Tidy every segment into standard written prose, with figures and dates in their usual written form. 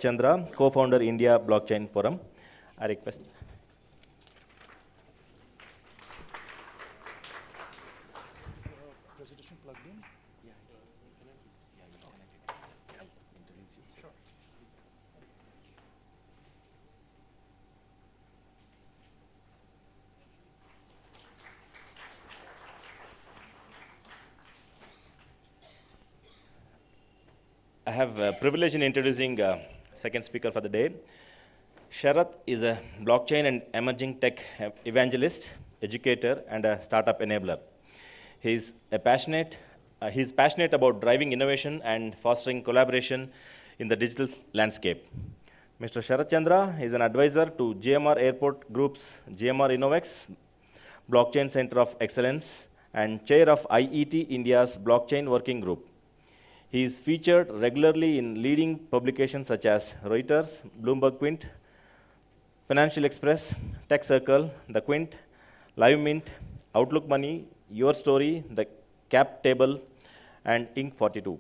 Sharath Chandra, co-founder India Blockchain Forum. I request. Presentation plugged in? Sure. I have a privilege in introducing second speaker for the day. Sharath is a blockchain and emerging tech evangelist, educator, and a startup enabler. He's passionate about driving innovation and fostering collaboration in the digital landscape. Mr. Sharath Chandra is an advisor to GMR Airport Group's GMR Innovex Blockchain Center of Excellence and chair of IET India's Blockchain Working Group. He is featured regularly in leading publications such as Reuters, Bloomberg Quint, Financial Express, Tech Circle, The Quint, Live Mint, Outlook Money, Your Story, The Cap Table, and Inc. 42.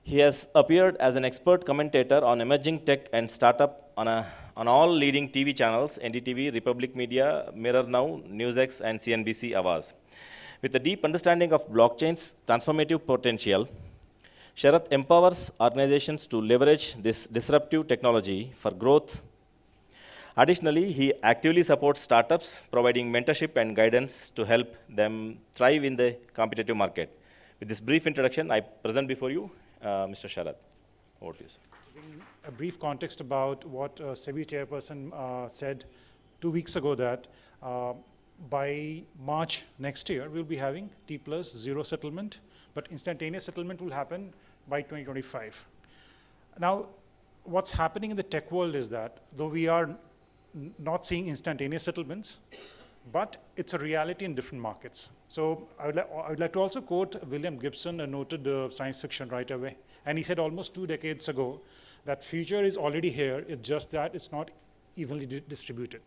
He has appeared as an expert commentator on emerging tech and startup on all leading TV channels, NDTV, Republic Media, Mirror Now, NewsX, and CNBC Awaaz. With a deep understanding of blockchain's transformative potential, Sharath empowers organizations to leverage this disruptive technology for growth. Additionally, he actively supports startups, providing mentorship and guidance to help them thrive in the competitive market. With this brief introduction, I present before you Mr. Sharath. Over to you, sir. Giving a brief context about what SEBI chairperson said 2 weeks ago, that by March next year, we'll be having T+0 settlement, but instantaneous settlement will happen by 2025. Now, what's happening in the tech world is that, though we are not seeing instantaneous settlements, but it's a reality in different markets. So I would like to also quote William Gibson, a noted science fiction writer, and he said almost 2 decades ago that future is already here, it's just that it's not evenly distributed.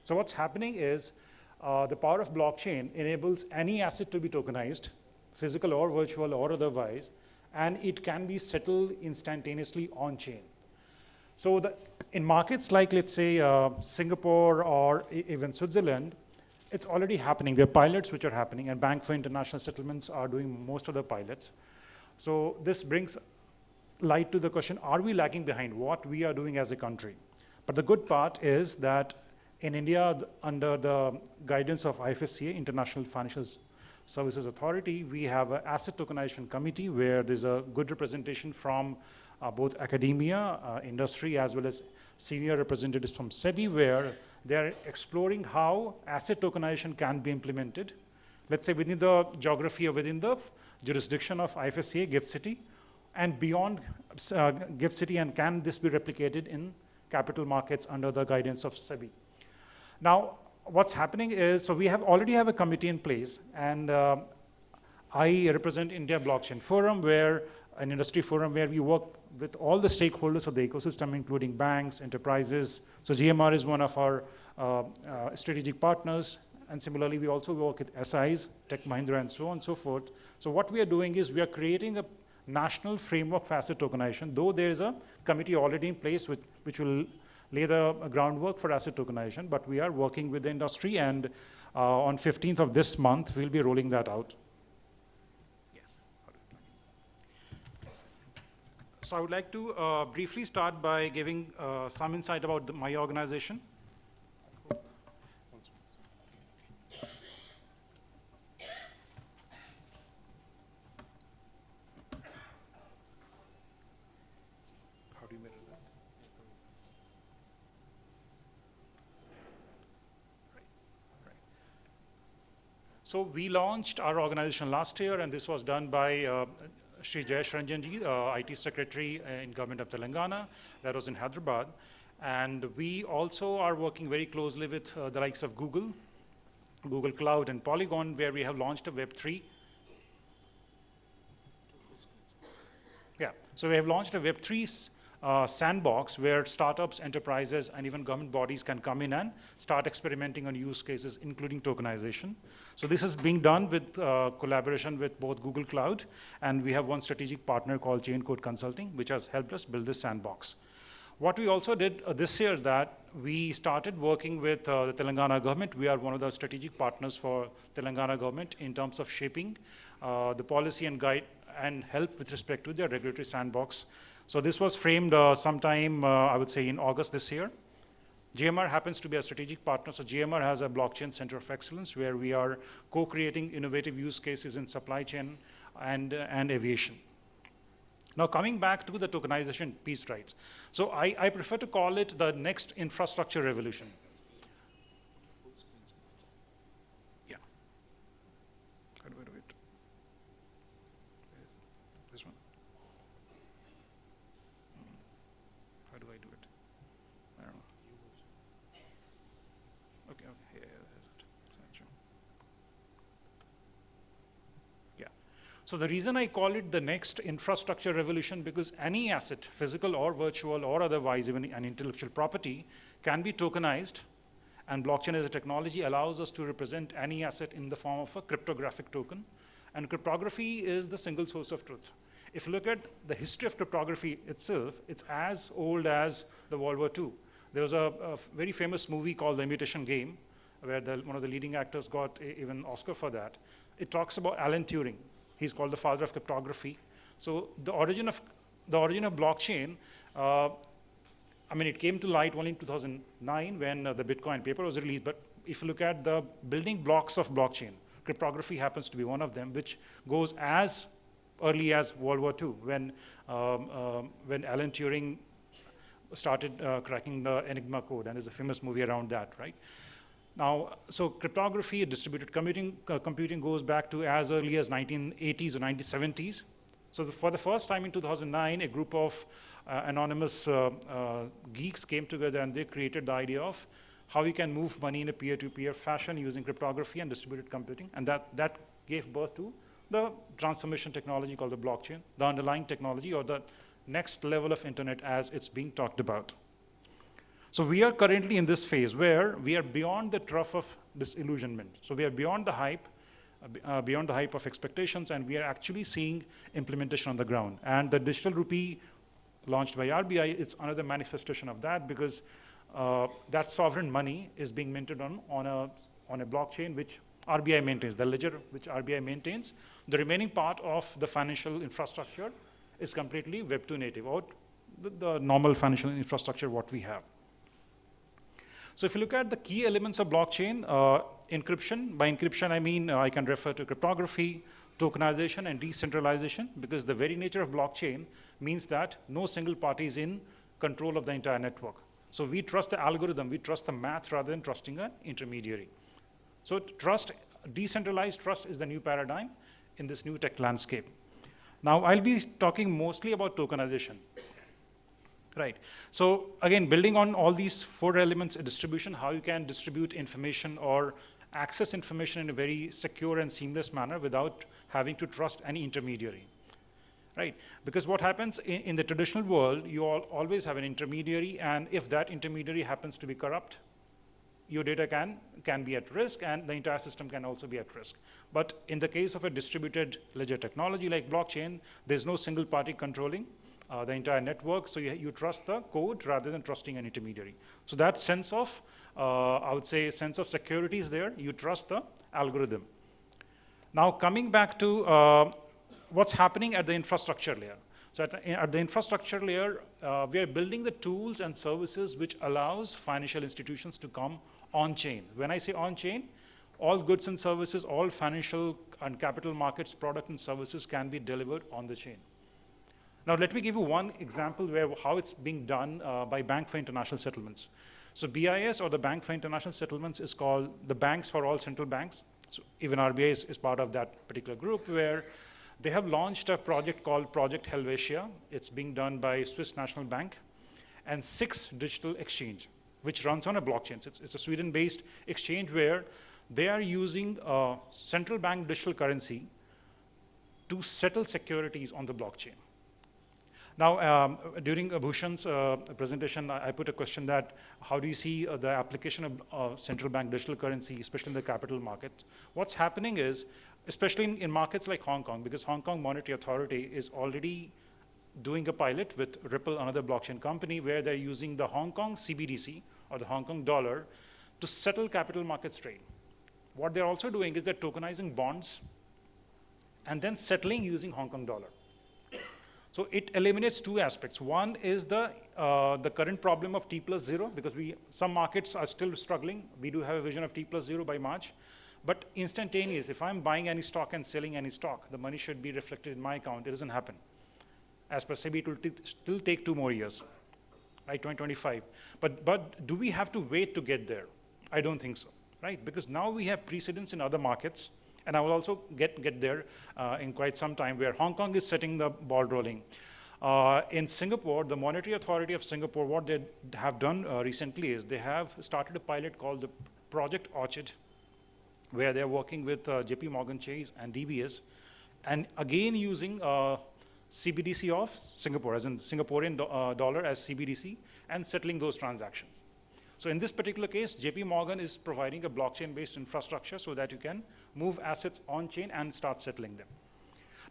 So what's happening is the power of blockchain enables any asset to be tokenized, physical or virtual or otherwise, and it can be settled instantaneously on chain. So in markets like, let's say, Singapore or even Switzerland, it's already happening. There are pilots which are happening, and Bank for International Settlements are doing most of the pilots. So this brings light to the question, are we lagging behind what we are doing as a country? But the good part is that in India, under the guidance of IFSCA, International Financial Services Authority, we have an asset tokenization committee where there's a good representation from both academia, industry, as well as senior representatives from SEBI, where they're exploring how asset tokenization can be implemented, let's say within the geography or within the jurisdiction of IFSCA, GIFT City, and beyond GIFT City, and can this be replicated in capital markets under the guidance of SEBI. Now, what's happening is, so we already have a committee in place, and I represent India Blockchain Forum, an industry forum where we work with all the stakeholders of the ecosystem, including banks, enterprises. So GMR is one of our strategic partners, and similarly, we also work with SIs, Tech Mahindra, and so on and so forth. So what we are doing is we are creating a national framework for asset tokenization, though there is a committee already in place which will lay the groundwork for asset tokenization, but we are working with the industry, and on 15th of this month, we'll be rolling that out. So I would like to briefly start by giving some insight about my organization. How do you measure that? Right. So we launched our organization last year, and this was done by Shri Jayesh Ranjanji, IT Secretary in Government of Telangana. That was in Hyderabad. And we also are working very closely with the likes of Google Cloud, and Polygon, where we have launched a Web3. Yeah, so we have launched a Web3 sandbox where startups, enterprises, and even government bodies can come in and start experimenting on use cases, including tokenization. So this is being done with collaboration with both Google Cloud, and we have one strategic partner called Chain Code Consulting, which has helped us build this sandbox. What we also did this year that we started working with the Telangana government. We are one of the strategic partners for Telangana government in terms of shaping the policy and guide and help with respect to their regulatory sandbox. So this was framed sometime, I would say, in August this year. GMR happens to be a strategic partner. So GMR has a blockchain center of excellence where we are co-creating innovative use cases in supply chain and aviation. Now coming back to the tokenization piece, right? So I prefer to call it the next infrastructure revolution. Yeah. How do I do it? This one. How do I do it? I don't know. Okay, okay, yeah, there's it. Yeah. So the reason I call it the next infrastructure revolution, because any asset, physical or virtual or otherwise, even an intellectual property, can be tokenized, and blockchain as a technology allows us to represent any asset in the form of a cryptographic token. And cryptography is the single source of truth. If you look at the history of cryptography itself, it's as old as the World War II. There was a very famous movie called The Imitation Game, where one of the leading actors got even an Oscar for that. It talks about Alan Turing. He's called the father of cryptography. So the origin of blockchain, I mean, it came to light only in 2009 when the Bitcoin paper was released. But if you look at the building blocks of blockchain, cryptography happens to be one of them, which goes as early as World War II, when Alan Turing started cracking the Enigma code, and there's a famous movie around that, right? Now, so cryptography, distributed computing goes back to as early as 1980s or 1970s. So for the first time in 2009, a group of anonymous geeks came together and they created the idea of how you can move money in a peer-to-peer fashion using cryptography and distributed computing. And that gave birth to the transformation technology called the blockchain, the underlying technology or the next level of internet as it's being talked about. So we are currently in this phase where we are beyond the trough of disillusionment. So we are beyond the hype of expectations, and we are actually seeing implementation on the ground. And the digital rupee launched by RBI, it's another manifestation of that, because that sovereign money is being minted on a blockchain which RBI maintains, the ledger which RBI maintains. The remaining part of the financial infrastructure is completely Web2 native, or the normal financial infrastructure what we have. So if you look at the key elements of blockchain, encryption, by encryption I mean I can refer to cryptography, tokenization, and decentralization, because the very nature of blockchain means that no single party is in control of the entire network. So we trust the algorithm, we trust the math rather than trusting an intermediary. So decentralized trust is the new paradigm in this new tech landscape. Now I'll be talking mostly about tokenization. Right. So again, building on all these four elements of distribution, how you can distribute information or access information in a very secure and seamless manner without having to trust any intermediary. Right. Because what happens in the traditional world, you always have an intermediary, and if that intermediary happens to be corrupt, your data can be at risk, and the entire system can also be at risk. But in the case of a distributed ledger technology like blockchain, there's no single party controlling the entire network, so you trust the code rather than trusting an intermediary. So that sense of, I would say, sense of security is there. You trust the algorithm. Now coming back to what's happening at the infrastructure layer. So at the infrastructure layer, we are building the tools and services which allows financial institutions to come on-chain. When I say on-chain, all goods and services, all financial and capital markets product and services can be delivered on the chain. Now let me give you one example where how it's being done by Bank for International Settlements. So BIS, or the Bank for International Settlements, is called the banks for all central banks. So even RBI is part of that particular group, where they have launched a project called Project Helvetia. It's being done by Swiss National Bank and 6 digital exchange, which runs on a blockchain. It's a Sweden-based exchange where they are using a central bank digital currency to settle securities on the blockchain. Now, during Bhushan's presentation, I put a question that how do you see the application of central bank digital currency, especially in the capital market? What's happening is, especially in markets like Hong Kong, because Hong Kong Monetary Authority is already doing a pilot with Ripple, another blockchain company, where they're using the Hong Kong CBDC or the Hong Kong dollar to settle capital markets trade. What they're also doing is they're tokenizing bonds and then settling using Hong Kong dollar. So it eliminates two aspects. One is the current problem of T+0, because some markets are still struggling. We do have a vision of T+0 by March. But instantaneous, if I'm buying any stock and selling any stock, the money should be reflected in my account. It doesn't happen. As per SEBI, it will still take 2 more years, right, 2025. But do we have to wait to get there? I don't think so, right? Because now we have precedents in other markets, and I will also get there in quite some time, where Hong Kong is setting the ball rolling. In Singapore, the Monetary Authority of Singapore, what they have done recently is they have started a pilot called the Project Orchid, where they're working with JP Morgan Chase and DBS, and again using CBDC of Singapore, as in Singaporean dollar as CBDC, and settling those transactions. So in this particular case, JP Morgan is providing a blockchain-based infrastructure so that you can move assets on-chain and start settling them.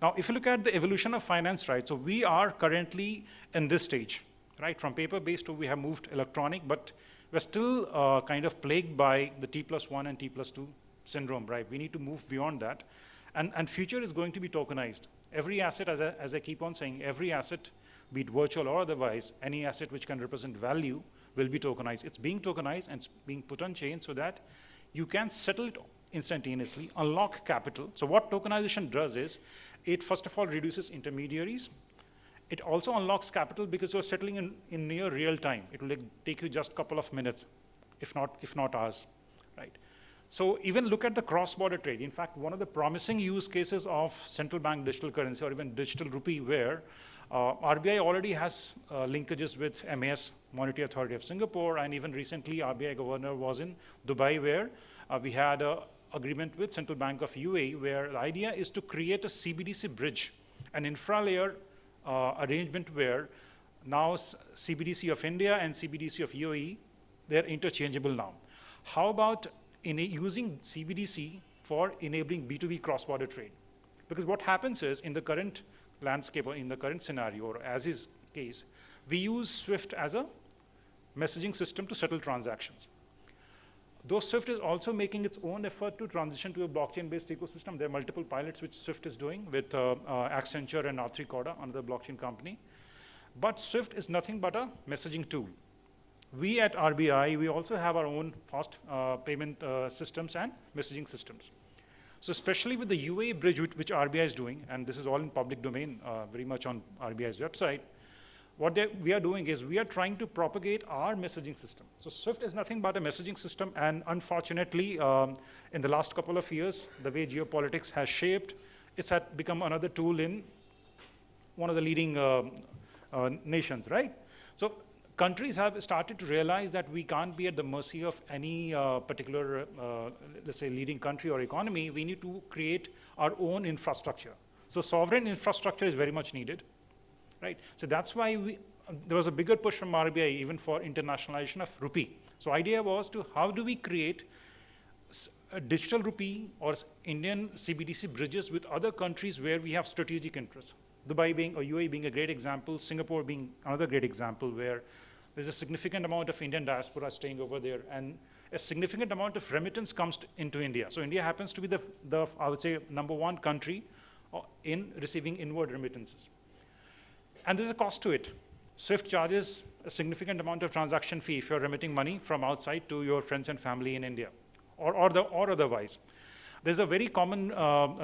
Now, if you look at the evolution of finance, right, so we are currently in this stage, right? From paper-based to we have moved electronic, but we're still kind of plagued by the T+1 and T+2 syndrome, right? We need to move beyond that. And future is going to be tokenized. Every asset, as I keep on saying, every asset, be it virtual or otherwise, any asset which can represent value will be tokenized. It's being tokenized and it's being put on chain so that you can settle it instantaneously, unlock capital. So what tokenization does is, it first of all reduces intermediaries. It also unlocks capital because you're settling in near real time. It will take you just a couple of minutes, if not hours, right? So even look at the cross-border trade. In fact, one of the promising use cases of central bank digital currency or even digital rupee, where RBI already has linkages with MAS, Monetary Authority of Singapore, and even recently RBI governor was in Dubai, where we had an agreement with Central Bank of UAE, where the idea is to create a CBDC bridge, an infra-layer arrangement where now CBDC of India and CBDC of UAE, they're interchangeable now. How about using CBDC for enabling B2B cross-border trade? Because what happens is, in the current landscape or in the current scenario, or as is case, we use SWIFT as a messaging system to settle transactions. Though SWIFT is also making its own effort to transition to a blockchain-based ecosystem. There are multiple pilots which SWIFT is doing with Accenture and R3 Corda, another blockchain company. But SWIFT is nothing but a messaging tool. We at RBI, we also have our own fast payment systems and messaging systems. So especially with the UAE bridge, which RBI is doing, and this is all in public domain, very much on RBI's website, what we are doing is we are trying to propagate our messaging system. So SWIFT is nothing but a messaging system, and unfortunately, in the last couple of years, the way geopolitics has shaped, it's had become another tool in one of the leading nations, right? So countries have started to realize that we can't be at the mercy of any particular, let's say, leading country or economy. We need to create our own infrastructure. So sovereign infrastructure is very much needed, right? So that's why there was a bigger push from RBI even for internationalization of rupee. So idea was to how do we create a digital rupee or Indian CBDC bridges with other countries where we have strategic interests. Dubai being, or UAE being a great example, Singapore being another great example, where there's a significant amount of Indian diaspora staying over there, and a significant amount of remittance comes into India. So India happens to be the I would say, #1 country in receiving inward remittances. And there's a cost to it. SWIFT charges a significant amount of transaction fee if you're remitting money from outside to your friends and family in India, or otherwise. There's a very common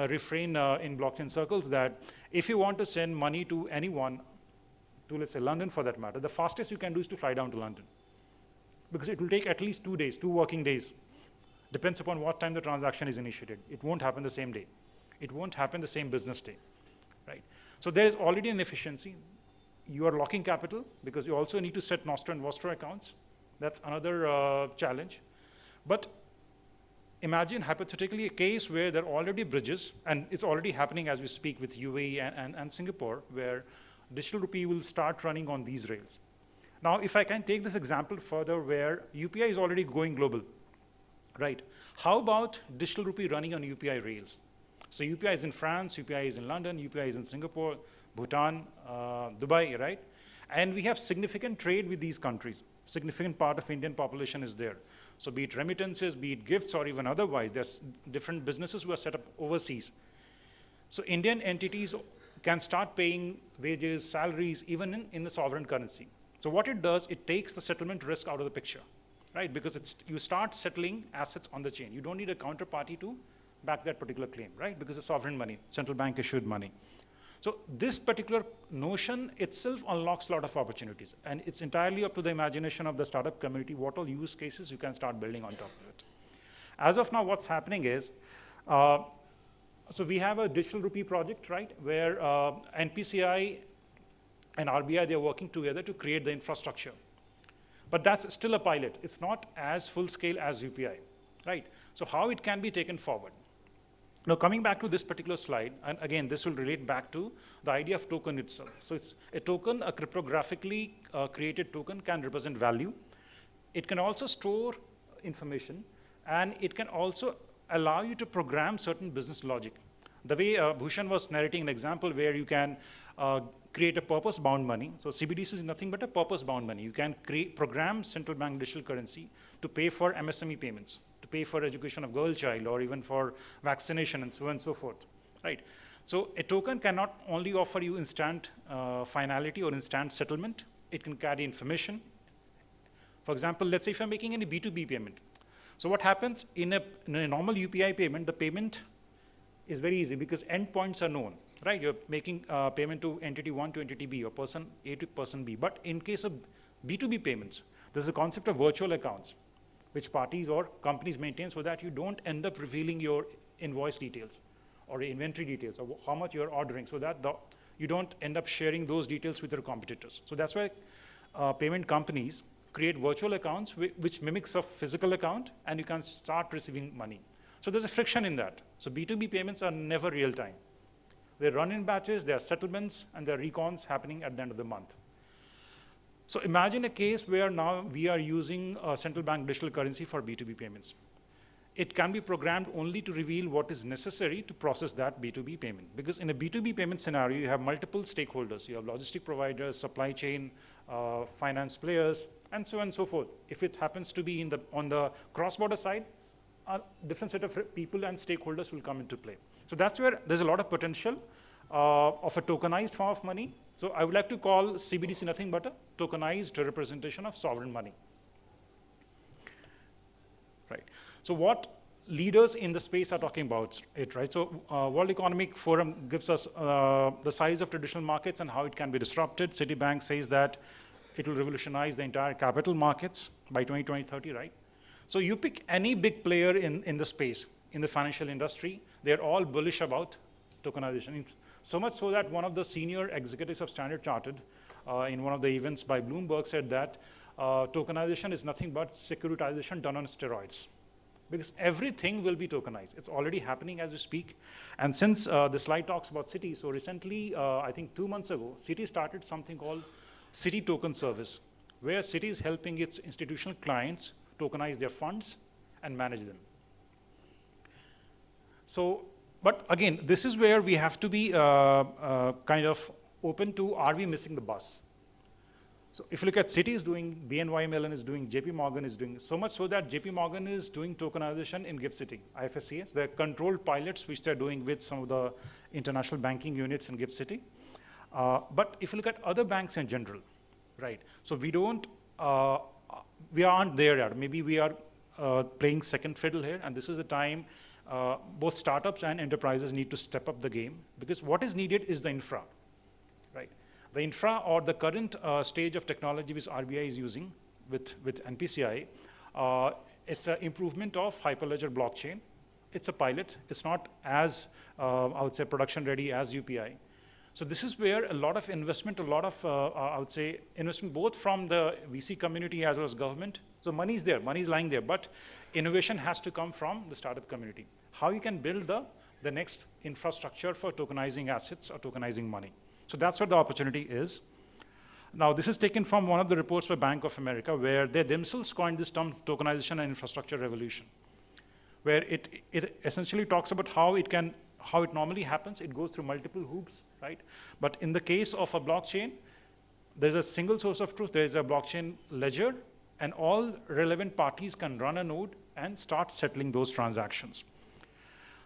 refrain in blockchain circles that if you want to send money to anyone, to let's say London for that matter, the fastest you can do is to fly down to London. Because it will take at least 2 days, 2 working days. Depends upon what time the transaction is initiated. It won't happen the same day. It won't happen the same business day, right? So there is already an efficiency. You are locking capital because you also need to set Nostro and Vostro accounts. That's another challenge. But imagine hypothetically a case where there are already bridges, and it's already happening as we speak with UAE and Singapore, where digital rupee will start running on these rails. Now, if I can take this example further, where UPI is already going global, right? How about digital rupee running on UPI rails? So UPI is in France, UPI is in London, UPI is in Singapore. Bhutan, Dubai, right? And we have significant trade with these countries. Significant part of Indian population is there. So be it remittances, be it gifts, or even otherwise, there's different businesses who are set up overseas. So Indian entities can start paying wages, salaries, even in the sovereign currency. So what it does, it takes the settlement risk out of the picture, right? Because you start settling assets on the chain. You don't need a counterparty to back that particular claim, right? Because it's sovereign money, central bank issued money. So this particular notion itself unlocks a lot of opportunities, and it's entirely up to the imagination of the startup community what all use cases you can start building on top of it. As of now, what's happening is, so we have a digital rupee project, right, where NPCI and RBI, they're working together to create the infrastructure. But that's still a pilot. It's not as full scale as UPI, right? So how it can be taken forward? Now, coming back to this particular slide, and again, this will relate back to the idea of token itself. So it's a token, a cryptographically created token can represent value. It can also store information, and it can also allow you to program certain business logic. The way Bhushan was narrating an example where you can create a purpose-bound money. So CBDC is nothing but a purpose-bound money. You can program central bank digital currency to pay for MSME payments, to pay for education of girl child, or even for vaccination, and so on and so forth, right? So a token cannot only offer you instant finality or instant settlement. It can carry information. For example, let's say if I'm making any B2B payment. So what happens in a normal UPI payment, the payment is very easy because endpoints are known, right? You're making payment to entity 1 to entity B, or person A to person B. But in case of B2B payments, there's a concept of virtual accounts, which parties or companies maintain so that you don't end up revealing your invoice details or inventory details or how much you're ordering, so that you don't end up sharing those details with your competitors. So that's why payment companies create virtual accounts which mimics a physical account, and you can start receiving money. So there's a friction in that. So B2B payments are never real time. They run in batches, there are settlements, and there are recons happening at the end of the month. So imagine a case where now we are using a central bank digital currency for B2B payments. It can be programmed only to reveal what is necessary to process that B2B payment. Because in a B2B payment scenario, you have multiple stakeholders. You have logistic providers, supply chain, finance players, and so on and so forth. If it happens to be on the cross-border side, a different set of people and stakeholders will come into play. So that's where there's a lot of potential of a tokenized form of money. So I would like to call CBDC nothing but a tokenized representation of sovereign money. Right. So what leaders in the space are talking about it, right? So World Economic Forum gives us the size of traditional markets and how it can be disrupted. Citibank says that it will revolutionize the entire capital markets by 2030, right? So you pick any big player in the space, in the financial industry, they're all bullish about tokenization. So much so that one of the senior executives of Standard Chartered in one of the events by Bloomberg said that tokenization is nothing but securitization done on steroids. Because everything will be tokenized. It's already happening as we speak. And since the slide talks about Citi, so recently, I think 2 months ago, Citi started something called Citi Token Service, where Citi is helping its institutional clients tokenize their funds and manage them. So, but again, this is where we have to be kind of open to, are we missing the bus? So if you look at Citi is doing, BNY Mellon is doing, JP Morgan is doing, so much so that JP Morgan is doing tokenization in GIFT City, IFSCA. So they're controlled pilots which they're doing with some of the international banking units in GIFT City. But if you look at other banks in general, right? So we aren't there yet. Maybe we are playing second fiddle here, and this is the time both startups and enterprises need to step up the game, because what is needed is the infra, right? The infra, or the current stage of technology which RBI is using with NPCI, it's an improvement of Hyperledger blockchain. It's a pilot. It's not as, I would say, production ready as UPI. So this is where a lot of investment, a lot of, I would say, investment both from the VC community as well as government. So money is there, money is lying there, but innovation has to come from the startup community. How you can build the next infrastructure for tokenizing assets or tokenizing money. So that's what the opportunity is. Now, this is taken from one of the reports by Bank of America, where they themselves coined this term tokenization and infrastructure revolution, where it essentially talks about how how it normally happens, it goes through multiple hoops, right? But in the case of a blockchain, there's a single source of truth, there's a blockchain ledger, and all relevant parties can run a node and start settling those transactions.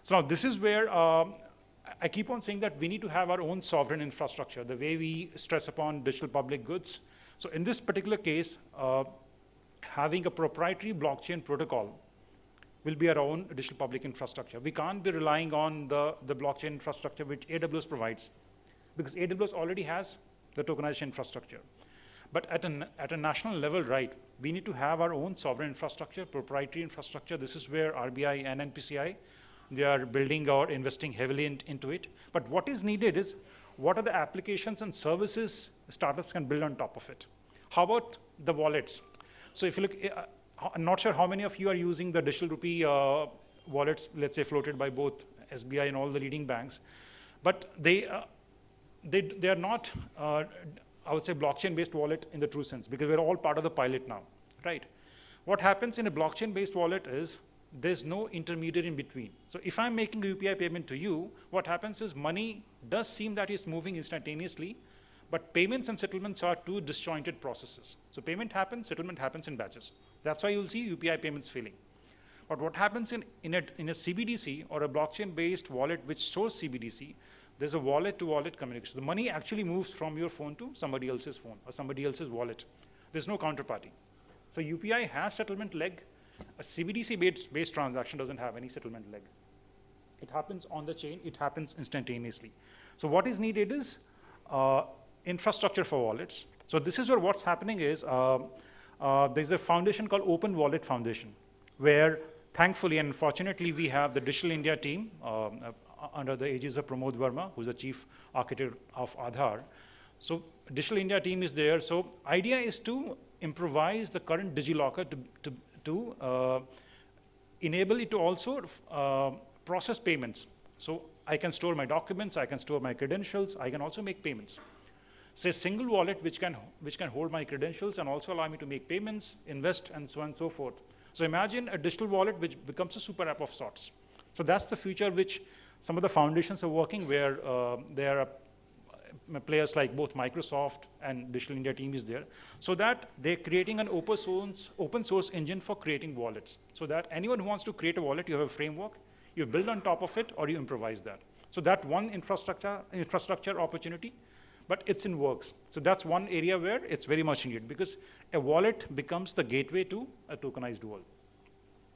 So now this is where I keep on saying that we need to have our own sovereign infrastructure, the way we stress upon digital public goods. So in this particular case, having a proprietary blockchain protocol will be our own digital public infrastructure. We can't be relying on the blockchain infrastructure which AWS provides, because AWS already has the tokenization infrastructure. But at a national level, right, we need to have our own sovereign infrastructure, proprietary infrastructure. This is where RBI and NPCI, they are building or investing heavily into it. But what is needed is, what are the applications and services startups can build on top of it? How about the wallets? So if you look, I'm not sure how many of you are using the digital rupee wallets, let's say floated by both SBI and all the leading banks, but they are not, I would say, blockchain-based wallet in the true sense, because we're all part of the pilot now, right? What happens in a blockchain-based wallet is there's no intermediary in between. So if I'm making a UPI payment to you, what happens is money does seem that it's moving instantaneously, but payments and settlements are two disjointed processes. So payment happens, settlement happens in batches. That's why you'll see UPI payments failing. But what happens in a CBDC or a blockchain-based wallet which stores CBDC, there's a wallet-to-wallet communication. The money actually moves from your phone to somebody else's phone or somebody else's wallet. There's no counterparty. So UPI has settlement leg. A CBDC-based transaction doesn't have any settlement leg. It happens on the chain. It happens instantaneously. So what is needed is infrastructure for wallets. So this is where what's happening is there's a foundation called Open Wallet Foundation, where thankfully and fortunately we have the Digital India team under the aegis of Pramod Verma, who's the chief architect of Aadhaar. So Digital India team is there. So idea is to improvise the current DigiLocker to enable it to also process payments. So I can store my documents, I can store my credentials, I can also make payments. Say single wallet which can hold my credentials and also allow me to make payments, invest, and so on and so forth. So imagine a digital wallet which becomes a super app of sorts. So that's the future which some of the foundations are working, where there are players like both Microsoft and Digital India team is there, so that they're creating an open source engine for creating wallets, so that anyone who wants to create a wallet, you have a framework, you build on top of it, or you improvise that. So that one infrastructure opportunity, but it's in works. So that's one area where it's very much needed, because a wallet becomes the gateway to a tokenized world.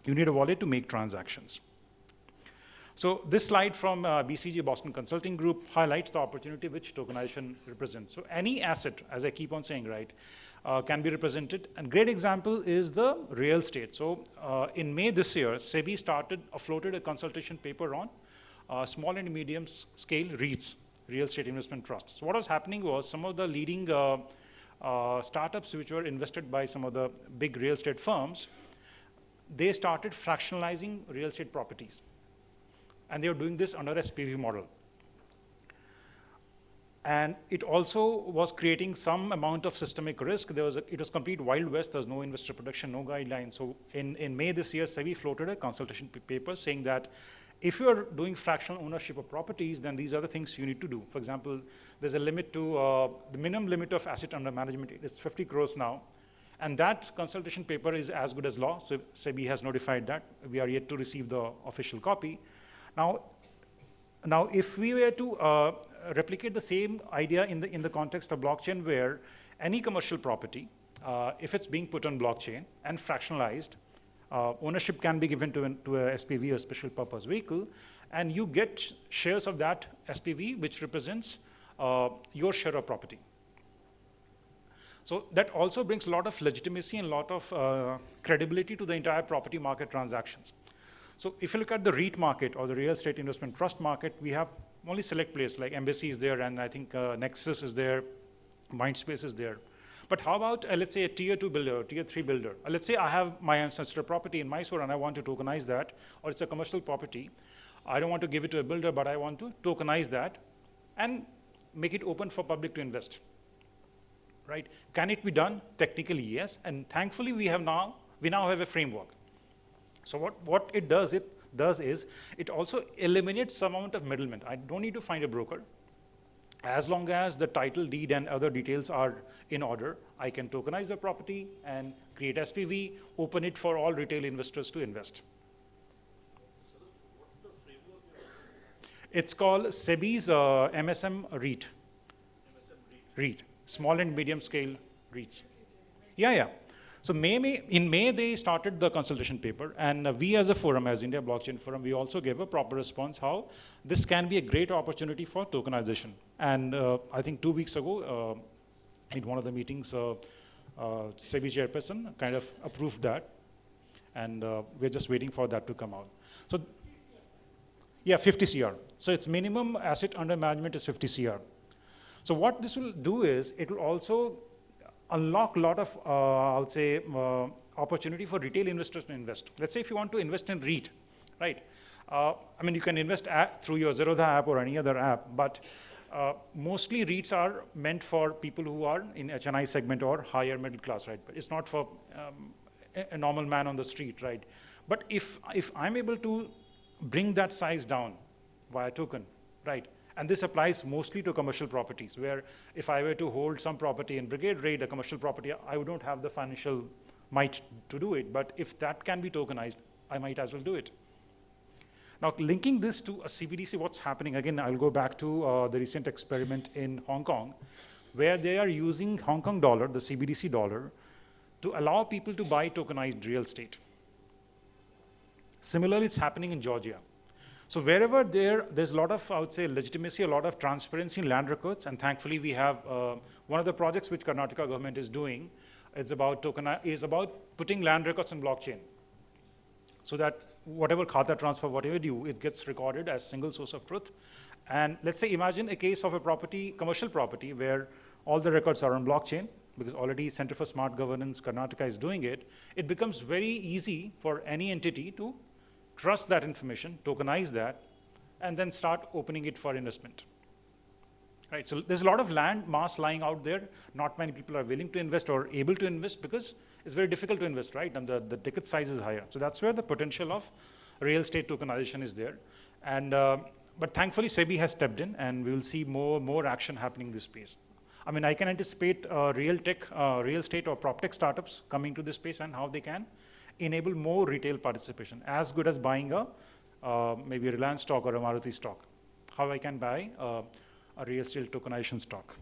You need a wallet to make transactions. So this slide from BCG, Boston Consulting Group, highlights the opportunity which tokenization represents. So any asset, as I keep on saying, right, can be represented. And great example is the real estate. So in May this year, SEBI floated a consultation paper on small and medium scale REITs, real estate investment trusts. So what was happening was some of the leading startups which were invested by some of the big real estate firms, they started fractionalizing real estate properties. And they were doing this under a SPV model. And it also was creating some amount of systemic risk. It was complete Wild West. There was no investor protection, no guidelines. So in May this year, SEBI floated a consultation paper saying that if you are doing fractional ownership of properties, then these are the things you need to do. For example, there's a limit to, the minimum limit of asset under management is 50 crores now. And that consultation paper is as good as law. So SEBI has notified that. We are yet to receive the official copy. Now, if we were to replicate the same idea in the context of blockchain, where any commercial property, if it's being put on blockchain and fractionalized, ownership can be given to a SPV, or special purpose vehicle, and you get shares of that SPV, which represents your share of property. So that also brings a lot of legitimacy and a lot of credibility to the entire property market transactions. So if you look at the REIT market or the real estate investment trust market, we have only select players like Embassy is there, and I think Nexus is there, Mindspace is there. But how about, let's say, a tier 2 builder, tier 3 builder? Let's say I have my ancestor property in Mysore and I want to tokenize that, or it's a commercial property. I don't want to give it to a builder, but I want to tokenize that and make it open for public to invest, right? Can it be done? Technically, yes. And thankfully, we now have a framework. So what it does, does is it also eliminates some amount of middlemen. I don't need to find a broker. As long as the title deed and other details are in order, I can tokenize the property and create SPV, open it for all retail investors to invest. It's called SEBI's MSM REIT. REIT, small and medium scale REITs. Yeah. So in May they started the consultation paper, and we as a forum, as India Blockchain Forum, we also gave a proper response how this can be a great opportunity for tokenization. And I think 2 weeks ago, in one of the meetings, SEBI chairperson kind of approved that, and we're just waiting for that to come out. So, yeah, 50 CR. So its minimum asset under management is 50 CR. So what this will do is it will also unlock a lot of, I would say, opportunity for retail investors to invest. Let's say if you want to invest in REIT, right? I mean, you can invest through your Zerodha app or any other app, but mostly REITs are meant for people who are in HNI segment or higher middle class, right? But it's not for a normal man on the street, right? But if I'm able to bring that size down via token, right? And this applies mostly to commercial properties, where if I were to hold some property in Brigade Raid, a commercial property, I don't have the financial might to do it. But if that can be tokenized, I might as well do it. Now, linking this to a CBDC, what's happening? Again, I'll go back to the recent experiment in Hong Kong, where they are using Hong Kong dollar, the CBDC dollar, to allow people to buy tokenized real estate. Similarly, it's happening in Georgia. So wherever there's a lot of, I would say, legitimacy, a lot of transparency in land records, and thankfully we have one of the projects which Karnataka government is doing, is about putting land records on blockchain, so that whatever khata transfer, whatever you do, it gets recorded as single source of truth. And let's say, imagine a case of a property, commercial property, where all the records are on blockchain, because already Center for Smart Governance, Karnataka is doing it. It becomes very easy for any entity to trust that information, tokenize that, and then start opening it for investment. Right, so there's a lot of land mass lying out there. Not many people are willing to invest or able to invest because it's very difficult to invest, right? And the ticket size is higher. So that's where the potential of real estate tokenization is there. And, but thankfully, SEBI has stepped in, and we will see more action happening in this space. I mean, I can anticipate real estate or prop tech startups coming to this space and how they can enable more retail participation, as good as buying a maybe a Reliance stock or a Maruti stock. How I can buy a real estate tokenization stock.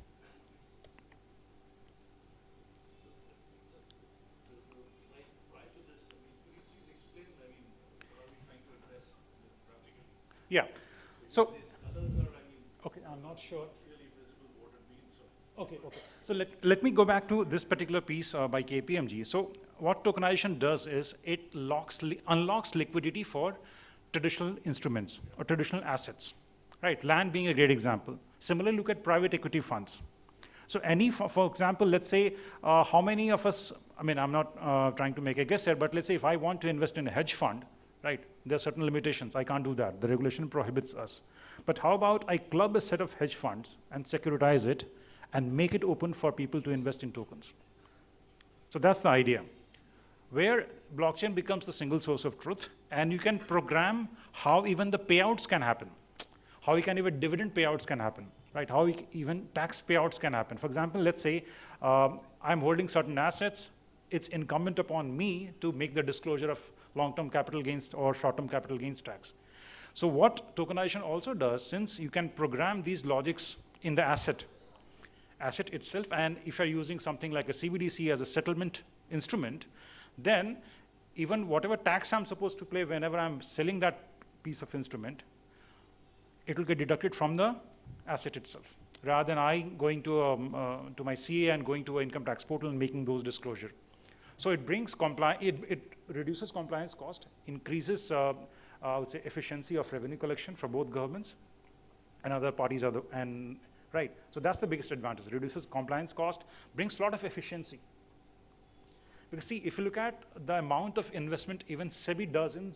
Yeah. So, okay, I'm not sure. Okay. So let me go back to this particular piece by KPMG. So what tokenization does is it unlocks liquidity for traditional instruments or traditional assets, right? Land being a great example. Similarly, look at private equity funds. So for example, let's say how many of us, I mean, I'm not trying to make a guess here, but let's say if I want to invest in a hedge fund, right? There are certain limitations. I can't do that. The regulation prohibits us. But how about I club a set of hedge funds and securitize it and make it open for people to invest in tokens? So that's the idea, where blockchain becomes the single source of truth, and you can program how even the payouts can happen, how even dividend payouts can happen, right? How even tax payouts can happen. For example, let's say I'm holding certain assets. It's incumbent upon me to make the disclosure of long-term capital gains or short-term capital gains tax. So what tokenization also does, since you can program these logics in the asset itself, and if you're using something like a CBDC as a settlement instrument, then even whatever tax I'm supposed to pay whenever I'm selling that piece of instrument, it will get deducted from the asset itself, rather than I going to my CA and going to an income tax portal and making those disclosure. So it brings it reduces compliance cost, increases I would say efficiency of revenue collection for both governments and other parties, right? So that's the biggest advantage. Reduces compliance cost, brings a lot of efficiency. Because see, if you look at the amount of investment even SEBI does in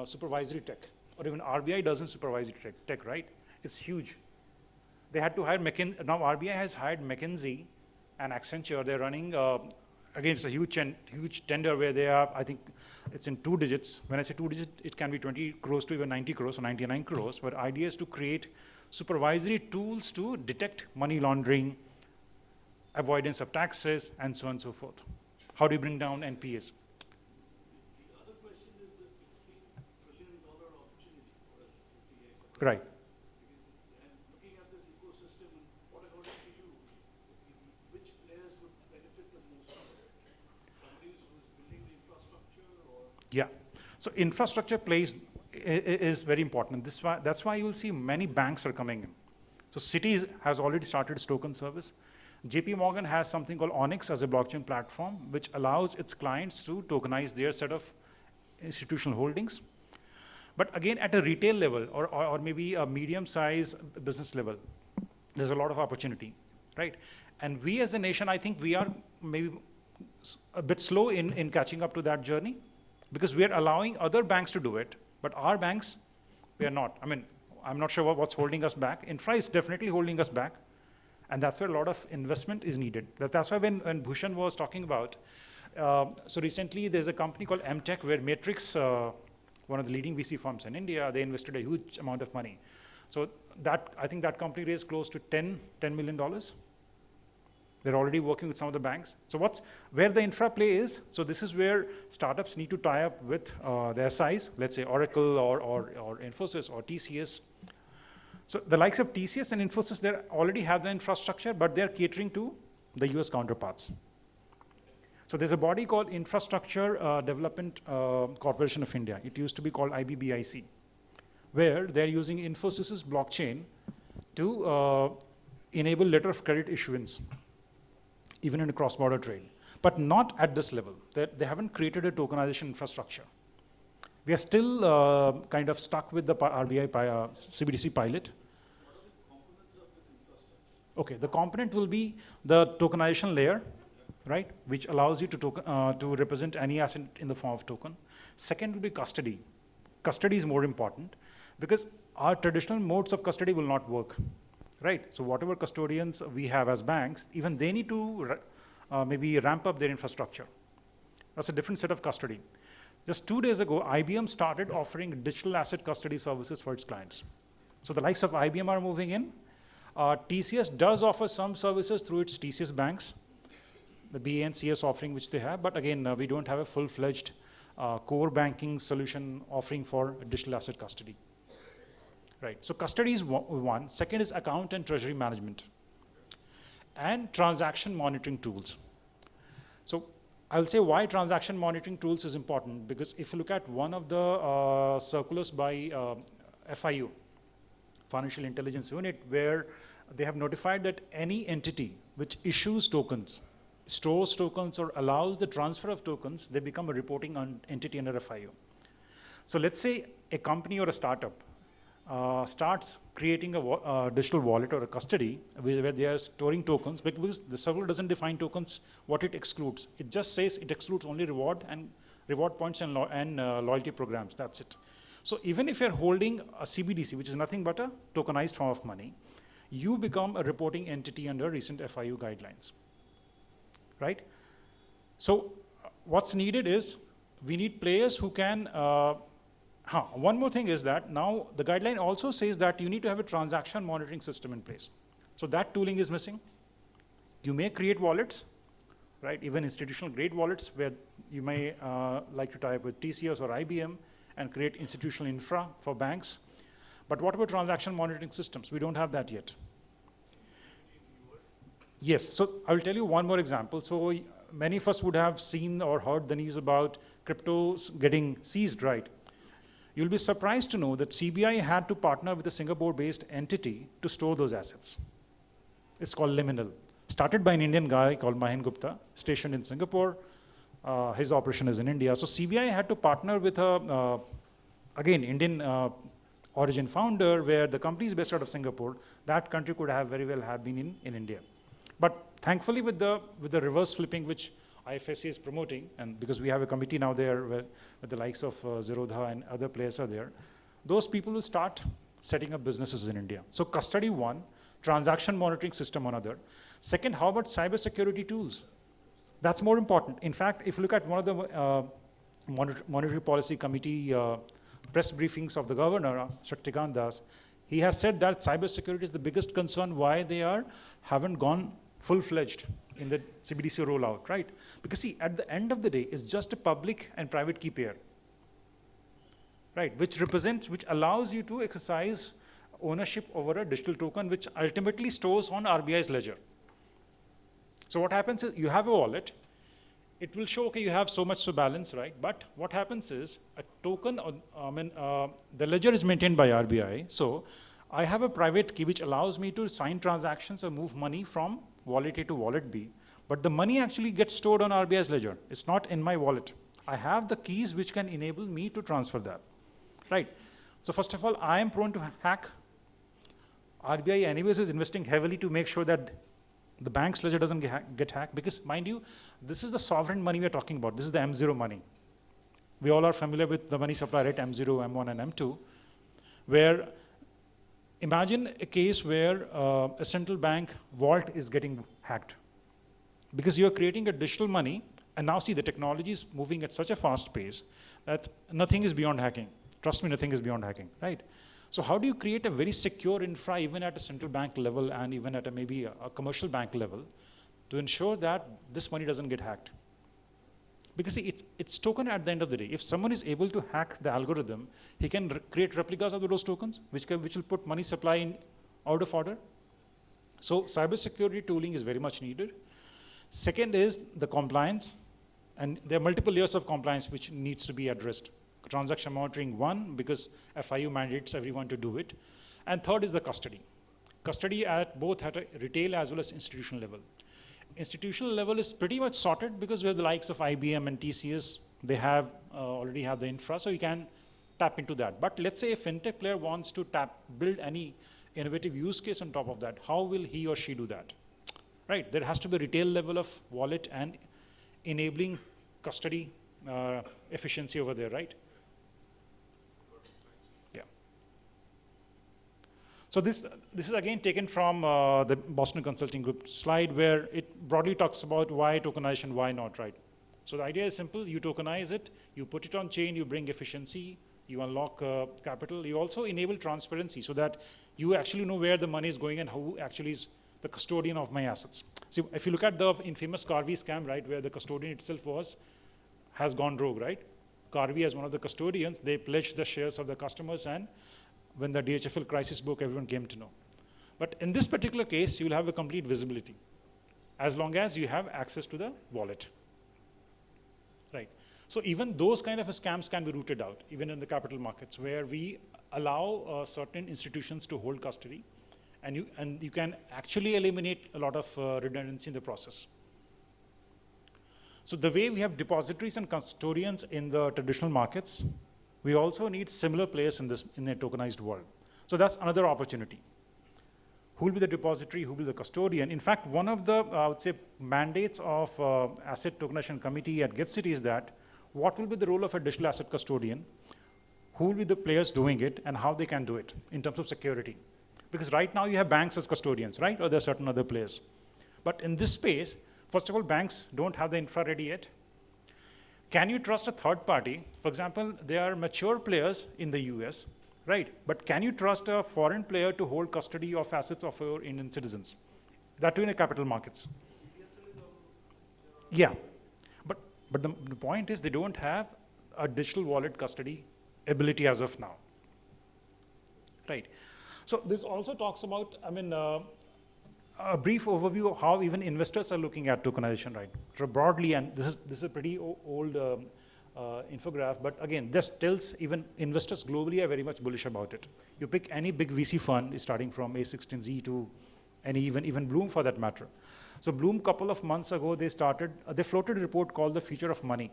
supervisory tech, or even RBI does in supervisory tech, right? It's huge. They had to hire now RBI has hired McKinsey and Accenture. They're running again, it's a huge tender where they are, I think it's in 2 digits. When I say 2 digits, it can be 20 crores to even 90 crores or 99 crores. But idea is to create supervisory tools to detect money laundering, avoidance of taxes, and so on and so forth. How do you bring down NPAs? The other question is the $16 trillion opportunity for a 50x. Right. And looking at this ecosystem, what according to you, which players would benefit the most? Somebody who's building the infrastructure or? Yeah. So infrastructure is very important. That's why you will see many banks are coming in. So Citi has already started its token service. JP Morgan has something called Onyx as a blockchain platform, which allows its clients to tokenize their set of institutional holdings. But again, at a retail level or maybe a medium-sized business level, there's a lot of opportunity, right? And we as a nation, I think we are maybe a bit slow in catching up to that journey because we are allowing other banks to do it, but our banks, we are not. I mean, I'm not sure what's holding us back. Infra is definitely holding us back. And that's where a lot of investment is needed. That's why when Bhushan was talking about, so recently there's a company called MTech where Matrix, one of the leading VC firms in India, they invested a huge amount of money. So I think that company raised close to $10 million. They're already working with some of the banks. So where the infra play is, so this is where startups need to tie up with their SIs, let's say Oracle or Infosys or TCS. So the likes of TCS and Infosys, they already have the infrastructure, but they're catering to the US counterparts. So there's a body called Infrastructure Development Corporation of India. It used to be called IBBIC, where they're using Infosys's blockchain to enable letter of credit issuance, even in a cross-border trade, but not at this level. They haven't created a tokenization infrastructure. We are still kind of stuck with the RBI CBDC pilot. What are the components of this infrastructure? Okay, the component will be the tokenization layer, right, which allows you to represent any asset in the form of token. Second will be custody. Custody is more important because our traditional modes of custody will not work, right? So whatever custodians we have as banks, even they need to maybe ramp up their infrastructure. That's a different set of custody. Just 2 days ago, IBM started offering digital asset custody services for its clients. So the likes of IBM are moving in. TCS does offer some services through its TCS banks, the BA and CS offering which they have, but again, we don't have a full-fledged core banking solution offering for digital asset custody. Right, so custody is one. Second is account and treasury management and transaction monitoring tools. So I'll say why transaction monitoring tools is important, because if you look at one of the circulars by FIU, Financial Intelligence Unit, where they have notified that any entity which issues tokens, stores tokens, or allows the transfer of tokens, they become a reporting entity under FIU. So let's say a company or a startup starts creating a digital wallet or a custody where they are storing tokens, because the server doesn't define tokens, what it excludes. It just says it excludes only reward points and loyalty programs, that's it. So even if you're holding a CBDC, which is nothing but a tokenized form of money, you become a reporting entity under recent FIU guidelines, right? So what's needed is, we need players who can, one more thing is that now the guideline also says that you need to have a transaction monitoring system in place. So that tooling is missing. You may create wallets, right? Even institutional grade wallets where you may like to tie up with TCS or IBM and create institutional infra for banks. But what about transaction monitoring systems? We don't have that yet. Yes, so I will tell you one more example. So many of us would have seen or heard the news about cryptos getting seized, right? You'll be surprised to know that CBI had to partner with a Singapore-based entity to store those assets. It's called Liminal. Started by an Indian guy called Mahen Gupta, stationed in Singapore. His operation is in India. So CBI had to partner with a, again, Indian origin founder, where the company is based out of Singapore. That country could have very well have been in India. But thankfully with the reverse flipping, which IFSC is promoting, and because we have a committee now there with the likes of Zerodha and other players are there, those people will start setting up businesses in India. So custody one, transaction monitoring system another. Second, how about cybersecurity tools? That's more important. In fact, if you look at one of the Monetary Policy Committee press briefings of the governor, Shaktikant Das, he has said that cybersecurity is the biggest concern why they haven't gone full-fledged in the CBDC rollout, right? Because see, at the end of the day, it's just a public and private key pair, right? Which allows you to exercise ownership over a digital token, which ultimately stores on RBI's ledger. So what happens is you have a wallet. It will show, okay, you have so much to balance, right? But what happens is a token, the ledger is maintained by RBI. So I have a private key which allows me to sign transactions or move money from wallet A to wallet B. But the money actually gets stored on RBI's ledger. It's not in my wallet. I have the keys which can enable me to transfer that, right? So first of all, I am prone to hack. RBI anyways is investing heavily to make sure that the bank's ledger doesn't get hacked, because mind you, this is the sovereign money we're talking about. This is the M0 money. We all are familiar with the money supply, right? M0, M1, and M2, where imagine a case where a central bank vault is getting hacked. Because you're creating a digital money, and now see the technology is moving at such a fast pace that nothing is beyond hacking. Trust me, nothing is beyond hacking, right? So how do you create a very secure infra even at a central bank level and even at maybe a commercial bank level to ensure that this money doesn't get hacked? Because see, it's token at the end of the day. If someone is able to hack the algorithm, he can create replicas of those tokens, which will put money supply in out of order. So cybersecurity tooling is very much needed. Second is the compliance, and there are multiple layers of compliance which needs to be addressed. Transaction monitoring, one, because FIU mandates everyone to do it. And third is the custody. Custody both at a retail as well as institutional level. Institutional level is pretty much sorted because we have the likes of IBM and TCS. They already have the infra, so you can tap into that. But let's say a fintech player wants to build any innovative use case on top of that. How will he or she do that? Right, there has to be a retail level of wallet and enabling custody efficiency over there, right? Yeah. So this is again taken from the Boston Consulting Group slide, where it broadly talks about why tokenization, why not, right? So the idea is simple. You tokenize it, you put it on chain, you bring efficiency, you unlock capital. You also enable transparency so that you actually know where the money is going and who actually is the custodian of my assets. So if you look at the infamous Carvey scam, right, where the custodian itself has gone rogue, right? Carvey, as one of the custodians, they pledged the shares of the customers, and when the DHFL crisis broke, everyone came to know. But in this particular case, you'll have a complete visibility, as long as you have access to the wallet, right? So even those kind of scams can be rooted out, even in the capital markets, where we allow certain institutions to hold custody, and you can actually eliminate a lot of redundancy in the process. So the way we have depositories and custodians in the traditional markets, we also need similar players in a tokenized world. So that's another opportunity. Who will be the depository? Who will be the custodian? In fact, one of the, I would say, mandates of Asset Tokenization Committee at GIFT City is that what will be the role of a digital asset custodian? Who will be the players doing it, and how they can do it in terms of security? Because right now you have banks as custodians, right? Or there are certain other players. But in this space, first of all, banks don't have the infra ready yet. Can you trust a third party? For example, there are mature players in the US, right? But can you trust a foreign player to hold custody of assets of your Indian citizens? That too in the capital markets. Yeah, but the point is they don't have a digital wallet custody ability as of now, right? So this also talks about, a brief overview of how even investors are looking at tokenization, right? So broadly, and this is a pretty old infograph, but again, this tells even investors globally are very much bullish about it. You pick any big VC fund, starting from A16Z to any even Bloom for that matter. So Bloom, couple of months ago, they floated a report called the Future of Money,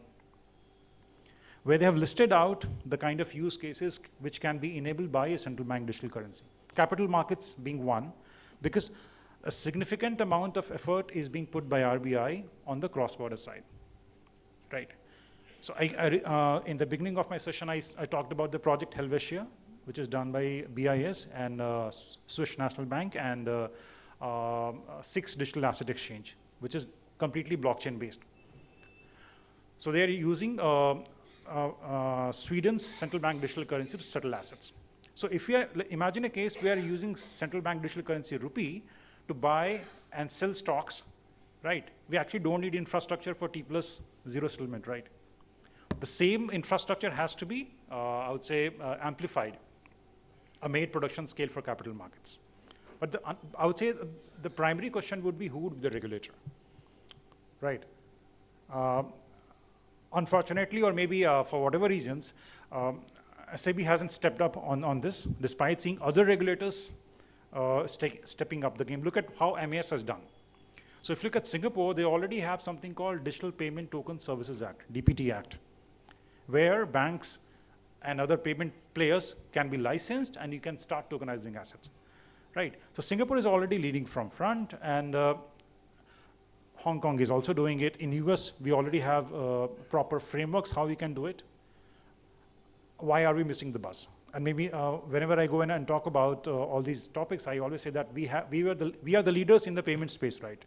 where they have listed out the kind of use cases which can be enabled by a central bank digital currency. Capital markets being one, because a significant amount of effort is being put by RBI on the cross-border side, right? So in the beginning of my session, I talked about the project Helvetia, which is done by BIS and Swiss National Bank and SIX Digital Asset Exchange, which is completely blockchain based. So they are using Sweden's central bank digital currency to settle assets. So if we are, imagine a case where using central bank digital currency rupee to buy and sell stocks, right? We actually don't need infrastructure for T+0 settlement, right? The same infrastructure has to be, I would say, amplified, a made production scale for capital markets. But I would say the primary question would be who would be the regulator, right? Unfortunately, or maybe for whatever reasons, SEBI hasn't stepped up on this, despite seeing other regulators stepping up the game. Look at how MAS has done. So if you look at Singapore, they already have something called Digital Payment Token Services Act, DPT Act, where banks and other payment players can be licensed and you can start tokenizing assets, right? So Singapore is already leading from front, and Hong Kong is also doing it. In US, we already have proper frameworks how we can do it. Why are we missing the bus? And maybe whenever I go in and talk about all these topics, I always say that we are the leaders in the payment space, right?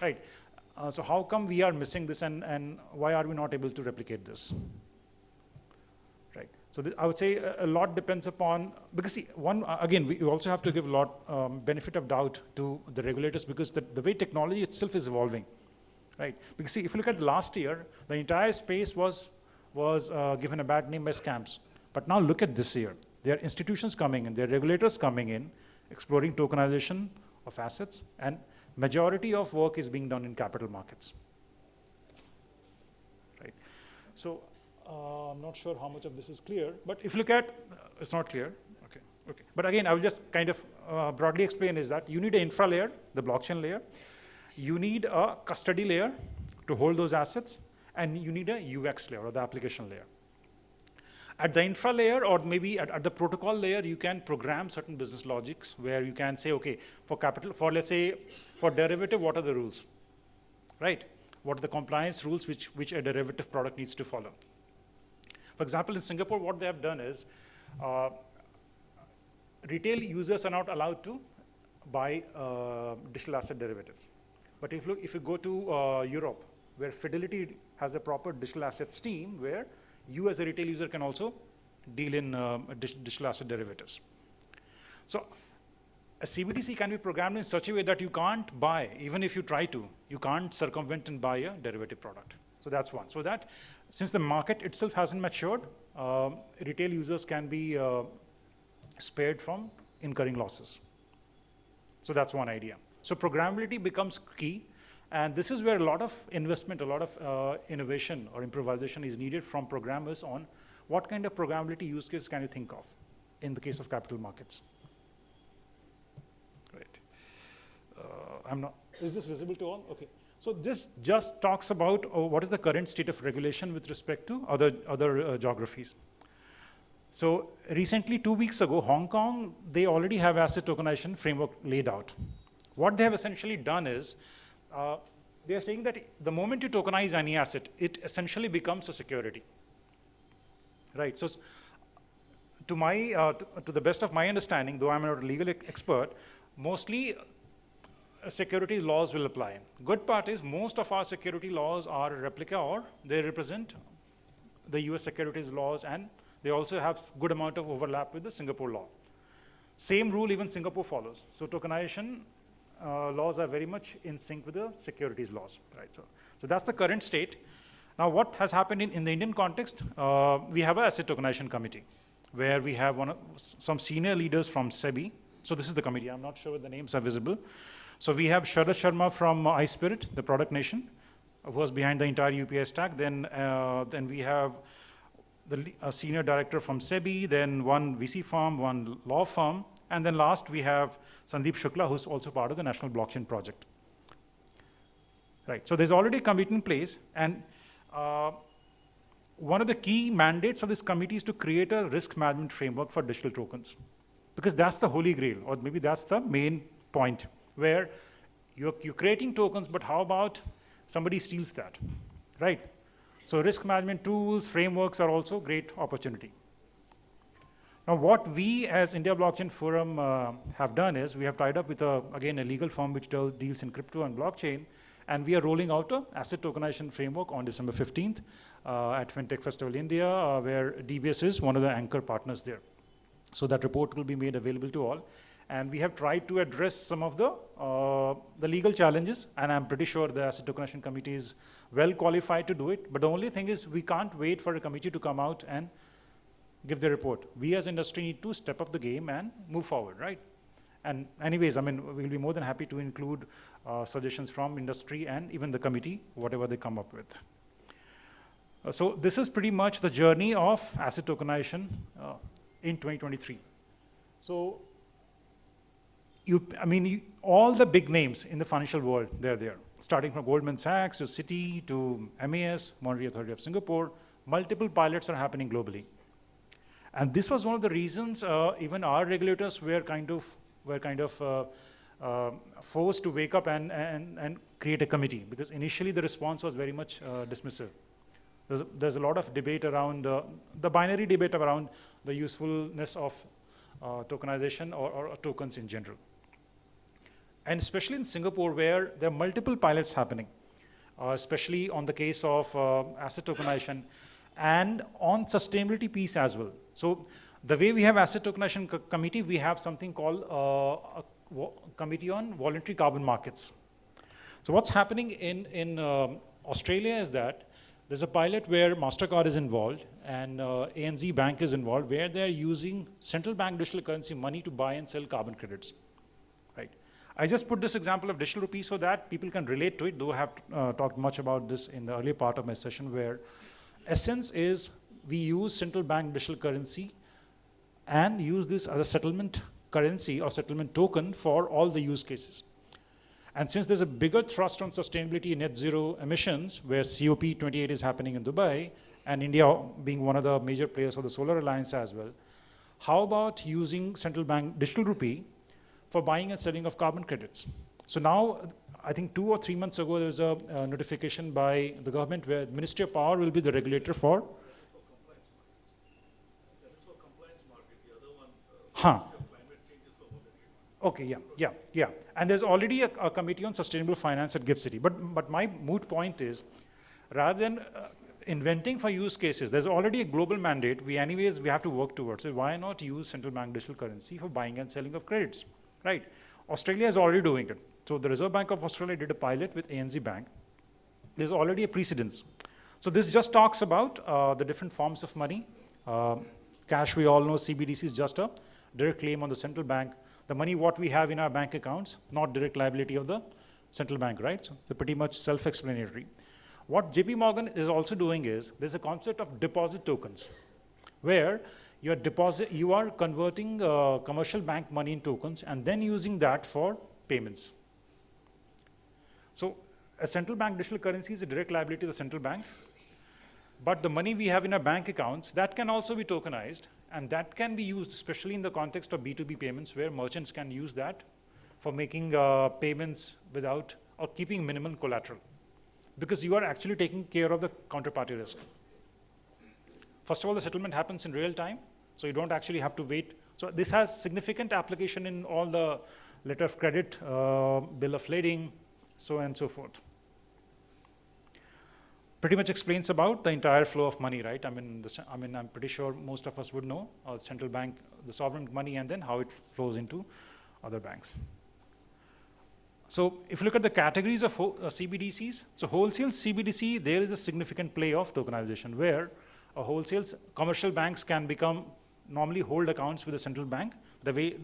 Right. So how come we are missing this, and why are we not able to replicate this? Right. So I would say a lot depends upon, because see, again, we also have to give a lot benefit of doubt to the regulators, because the way technology itself is evolving, right? Because see, if you look at last year, the entire space was given a bad name by scams. But now look at this year. There are institutions coming in, there are regulators coming in, exploring tokenization of assets, and majority of work is being done in capital markets, right? So I'm not sure how much of this is clear, but if you look at, it's not clear, okay. But again, I will just kind of broadly explain is that you need an infra layer, the blockchain layer, you need a custody layer to hold those assets, and you need a UX layer, or the application layer. At the infra layer, or maybe at the protocol layer, you can program certain business logics where you can say, okay, for let's say, for derivative, what are the rules, right? What are the compliance rules which a derivative product needs to follow? For example, in Singapore, what they have done is, retail users are not allowed to buy digital asset derivatives. But if you go to Europe, where Fidelity has a proper digital assets team, where you as a retail user can also deal in digital asset derivatives. So a CBDC can be programmed in such a way that you can't buy, even if you try to, you can't circumvent and buy a derivative product. So that's one. So that, since the market itself hasn't matured, retail users can be spared from incurring losses. So that's one idea. So programmability becomes key. And this is where a lot of investment, a lot of innovation or improvisation is needed from programmers on what kind of programmability use case can you think of in the case of capital markets. Right. Is this visible to all? Okay. So this just talks about what is the current state of regulation with respect to other geographies. So recently, 2 weeks ago, Hong Kong, they already have asset tokenization framework laid out. What they have essentially done is, they are saying that the moment you tokenize any asset, it essentially becomes a security, right? So, to the best of my understanding, though I'm not a legal expert, mostly security laws will apply. Good part is most of our security laws are a replica, or they represent the US securities laws, and they also have good amount of overlap with the Singapore law. Same rule even Singapore follows. So tokenization laws are very much in sync with the securities laws, right? So that's the current state. Now what has happened in the Indian context, we have an asset tokenization committee where we have some senior leaders from SEBI. So this is the committee. I'm not sure if the names are visible. So we have Sharath Sharma from iSpirit, the product nation, who was behind the entire UPI stack. Then we have a senior director from SEBI, then one VC firm, one law firm, and then last we have Sandeep Shukla, who's also part of the National Blockchain Project. Right, so there's already a committee in place, and one of the key mandates of this committee is to create a risk management framework for digital tokens, because that's the holy grail, or maybe that's the main point, where you're creating tokens, but how about somebody steals that, right? So risk management tools, frameworks are also great opportunity. Now what we as India Blockchain Forum have done is we have tied up with, again, a legal firm which deals in crypto and blockchain, And we are rolling out a asset tokenization framework on December 15th at FinTech Festival India, where DBS is one of the anchor partners there. So that report will be made available to all. And we have tried to address some of the legal challenges, and I'm pretty sure the Asset Tokenization Committee is well qualified to do it. But the only thing is we can't wait for a committee to come out and give the report. We as industry need to step up the game and move forward, right? And anyways, I mean, we'll be more than happy to include suggestions from industry and even the committee, whatever they come up with. So this is pretty much the journey of asset tokenization in 2023. So all the big names in the financial world, they're there. Starting from Goldman Sachs to Citi to MAS, Monetary Authority of Singapore, multiple pilots are happening globally. And this was one of the reasons even our regulators were kind of forced to wake up and create a committee, because initially the response was very much dismissive. There's a lot of debate around the binary debate around the usefulness of tokenization or tokens in general. And especially in Singapore, where there are multiple pilots happening, especially on the case of asset tokenization and on sustainability piece as well. So the way we have asset tokenization committee, we have something called a committee on voluntary carbon markets. So what's happening in Australia is that there's a pilot where MasterCard is involved and ANZ Bank is involved, where they're using central bank digital currency money to buy and sell carbon credits, right? I just put this example of digital rupee so that people can relate to it, though I have talked much about this in the earlier part of my session, where essence is we use central bank digital currency and use this as a settlement currency or settlement token for all the use cases. And since there's a bigger thrust on sustainability and net zero emissions, where COP28 is happening in Dubai, and India being one of the major players of the Solar Alliance as well, how about using central bank digital rupee for buying and selling of carbon credits? So now, I think 2 or 3 months ago, there was a notification by the government where the Ministry of Power will be the regulator for. That is for compliance market. The other one, Huh. climate change is for voluntary market. Okay, yeah. And there's already a committee on sustainable finance at GIFT City. But my moot point is, rather than inventing for use cases, there's already a global mandate. We have to work towards it. Why not use central bank digital currency for buying and selling of credits, right? Australia is already doing it. So the Reserve Bank of Australia did a pilot with ANZ Bank. There's already a precedence. So this just talks about the different forms of money. Cash, we all know, CBDC is just a direct claim on the central bank. The money what we have in our bank accounts, not direct liability of the central bank, right? So they're pretty much self-explanatory. What JP Morgan is also doing is, there's a concept of deposit tokens, where you are converting commercial bank money in tokens and then using that for payments. So a central bank digital currency is a direct liability of the central bank, but the money we have in our bank accounts, that can also be tokenized, and that can be used, especially in the context of B2B payments, where merchants can use that for making payments without or keeping minimum collateral, because you are actually taking care of the counterparty risk. First of all, the settlement happens in real time, so you don't actually have to wait. So this has significant application in all the letter of credit, bill of lading, so on and so forth. Pretty much explains about the entire flow of money, right? I'm pretty sure most of us would know central bank, the sovereign money, and then how it flows into other banks. So if you look at the categories of CBDCs, so wholesale CBDC, there is a significant play of tokenization, where wholesale commercial banks can normally hold accounts with the central bank. The way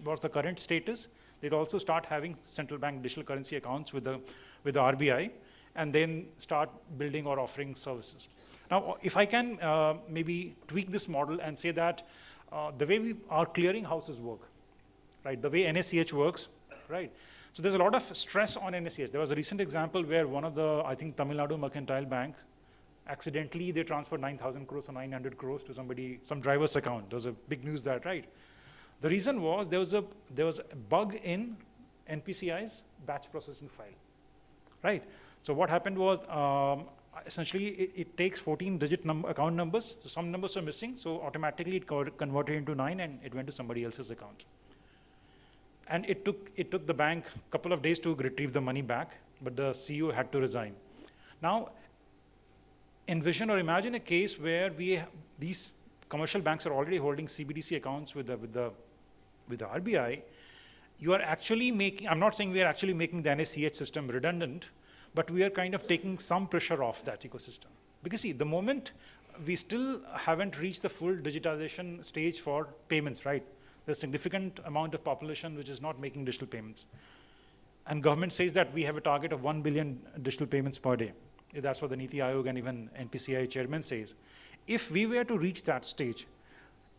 what the current state is, they'd also start having central bank digital currency accounts with the RBI, and then start building or offering services. Now, if I can maybe tweak this model and say that the way our clearing houses work, right? The way NSCH works, right? So there's a lot of stress on NSCH. There was a recent example where one of the, I think Tamil Nadu Mercantile Bank, accidentally they transferred 9,000 crores or 900 crores to some driver's account. There was a big news that, right? The reason was there was a bug in NPCI's batch processing file, right? So what happened was, essentially it takes 14-digit account numbers. So some numbers are missing, so automatically it converted into 9 and it went to somebody else's account. And it took the bank a couple of days to retrieve the money back. but the CEO had to resign. Now, envision or imagine a case where these commercial banks are already holding CBDC accounts with the RBI. You are actually making, I'm not saying we are actually making the NACH system redundant, but we are kind of taking some pressure off that ecosystem. Because see, the moment we still haven't reached the full digitization stage for payments, right? There's a significant amount of population which is not making digital payments. And government says that we have a target of 1 billion digital payments per day. That's what the Niti Aayog and even NPCI chairman says. If we were to reach that stage,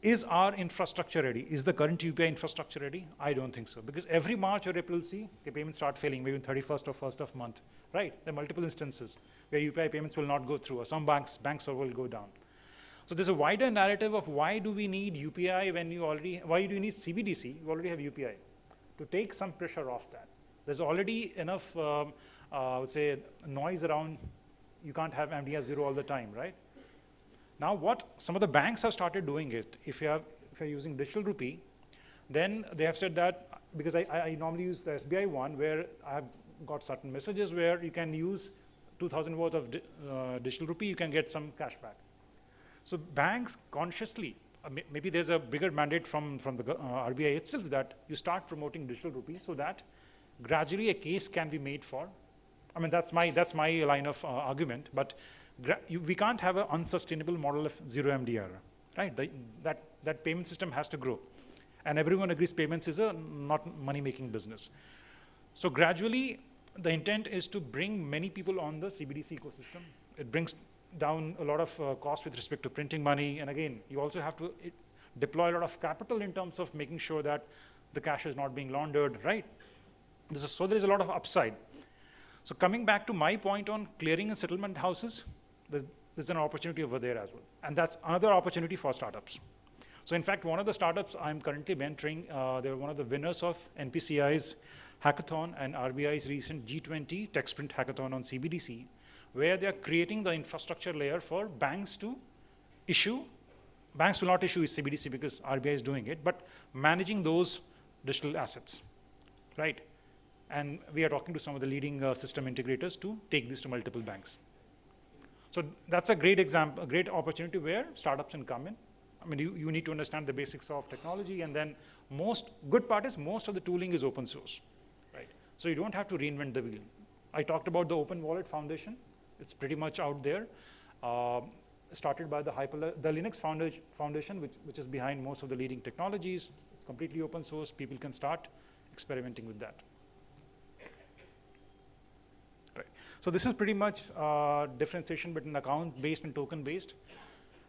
is our infrastructure ready? Is the current UPI infrastructure ready? I don't think so. Because every March or April, see, the payments start failing, maybe 31st or 1st of month, right? There are multiple instances where UPI payments will not go through, or some banks will go down. So there's a wider narrative of why do we need UPI when why do you need CBDC? You already have UPI. To take some pressure off that. There's already enough, I would say, noise around. You can't have MDR zero all the time, right? Now what some of the banks have started doing it, if you're using digital rupee, then they have said that, because I normally use the SBI one where I have got certain messages where you can use 2,000 worth of digital rupee, you can get some cash back. So banks consciously, maybe there's a bigger mandate from the RBI itself that you start promoting digital rupee so that gradually a case can be made for, I mean, that's my line of argument, but we can't have an unsustainable model of zero MDR, right? That payment system has to grow. And everyone agrees payments is a not money-making business. So gradually, the intent is to bring many people on the CBDC ecosystem. It brings down a lot of cost with respect to printing money. And again, you also have to deploy a lot of capital in terms of making sure that the cash is not being laundered, right? So there is a lot of upside. So coming back to my point on clearing and settlement houses, there's an opportunity over there as well. And that's another opportunity for startups. So in fact, one of the startups I'm currently mentoring, they were one of the winners of NPCI's hackathon and RBI's recent G20 tech sprint hackathon on CBDC, where they're creating the infrastructure layer for banks to issue. Banks will not issue CBDC because RBI is doing it, but managing those digital assets, right? And we are talking to some of the leading system integrators to take this to multiple banks. So that's a great example, a great opportunity where startups can come in. I mean, you need to understand the basics of technology, and then good part is most of the tooling is open source, right? So you don't have to reinvent the wheel. I talked about the Open Wallet Foundation. It's pretty much out there. Started by the Linux Foundation, which is behind most of the leading technologies. It's completely open source. People can start experimenting with that. Right. So this is pretty much differentiation between account-based and token-based.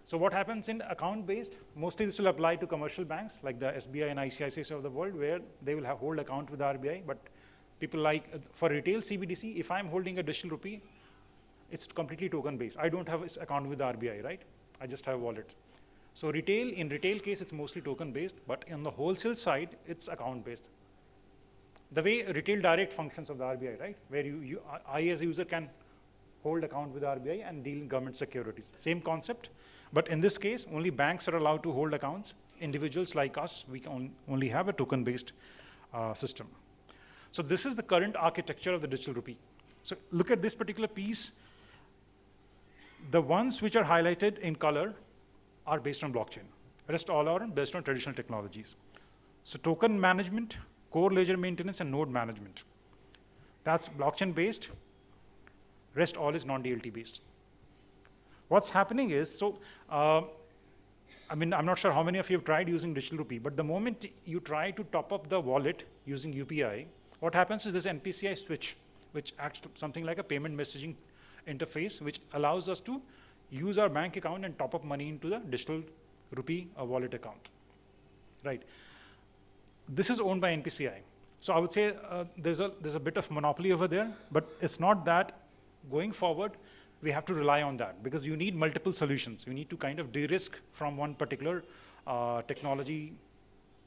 So what happens in account-based? Mostly this will apply to commercial banks like the SBI and ICICI of the world, where they will have hold account with the RBI. But people like, for retail CBDC, if I'm holding a digital rupee, it's completely token-based. I don't have an account with the RBI, right? I just have a wallet. So in retail case, it's mostly token-based, but on the wholesale side, it's account-based. The way retail direct functions of the RBI, right? Where I as a user can hold account with the RBI and deal in government securities. Same concept, but in this case, only banks are allowed to hold accounts. Individuals like us, we can only have a token-based system. So this is the current architecture of the digital rupee. So look at this particular piece. The ones which are highlighted in color are based on blockchain. Rest all are based on traditional technologies. So token management, core ledger maintenance, and node management. That's blockchain-based. Rest all is non-DLT based. What's happening is, I mean, I'm not sure how many of you have tried using digital rupee, but the moment you try to top up the wallet using UPI, what happens is this NPCI switch, which acts something like a payment messaging interface, which allows us to use our bank account and top up money into the digital rupee wallet account, right? This is owned by NPCI. So I would say there's a bit of monopoly over there, but it's not that. Going forward, we have to rely on that because you need multiple solutions. You need to kind of de-risk from one particular technology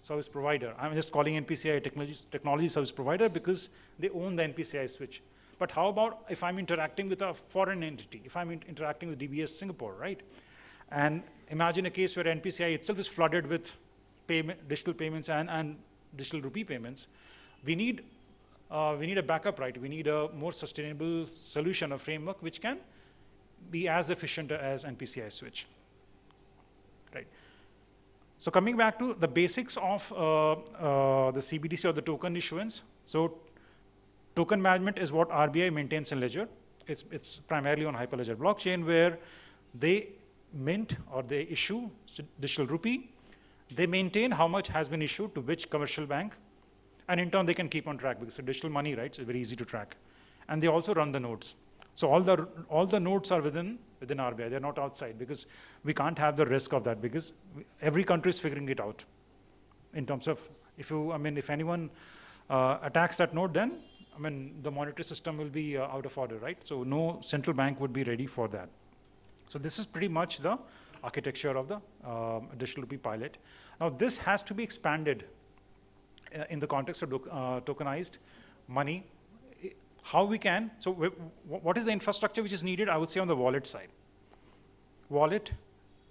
service provider. I'm just calling NPCI technology service provider because they own the NPCI switch. But how about if I'm interacting with a foreign entity, if I'm interacting with DBS Singapore, right? And imagine a case where NPCI itself is flooded with digital payments and digital rupee payments. We need we need a backup, right? We need a more sustainable solution, a framework which can be as efficient as NPCI switch, right? So coming back to the basics of the CBDC or the token issuance. So token management is what RBI maintains in Ledger. It's primarily on Hyperledger blockchain, where they mint or they issue digital rupee. They maintain how much has been issued to which commercial bank, and in turn they can keep on track because it's digital money, right? So it's very easy to track. And they also run the nodes. So all the nodes are within RBI. They're not outside, because we can't have the risk of that, because every country is figuring it out. In terms of if anyone attacks that node, then the monetary system will be out of order, right? So no central bank would be ready for that. So this is pretty much the architecture of the digital rupee pilot. Now this has to be expanded in the context of tokenized money. How we can, so what is the infrastructure which is needed? I would say on the wallet side. Wallet,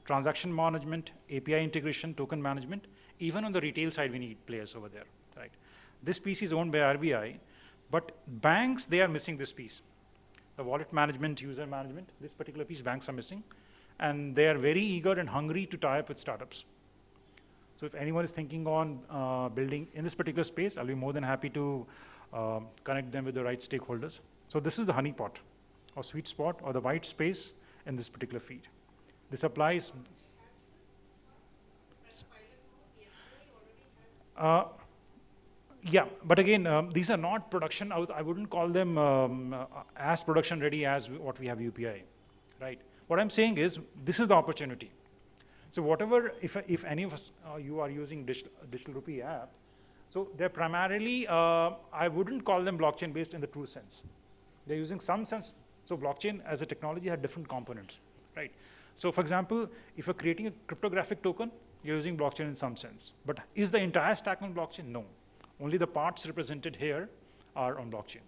transaction management, API integration, token management. Even on the retail side, we need players over there, right? This piece is owned by RBI, but banks, they are missing this piece. The wallet management, user management, this particular piece banks are missing. And they are very eager and hungry to tie up with startups. So if anyone is thinking on building in this particular space, I'll be more than happy to connect them with the right stakeholders. So this is the honeypot or sweet spot or the white space in this particular feed. This applies. Yeah, but again, these are not production. I wouldn't call them as production ready as what we have UPI, right? What I'm saying is this is the opportunity. So whatever, if any of us, you are using digital rupee app, so they're primarily, I wouldn't call them blockchain based in the true sense. They're using some sense, so blockchain as a technology had different components, right? So for example, if you're creating a cryptographic token, you're using blockchain in some sense. But is the entire stack on blockchain? No. Only the parts represented here are on blockchain.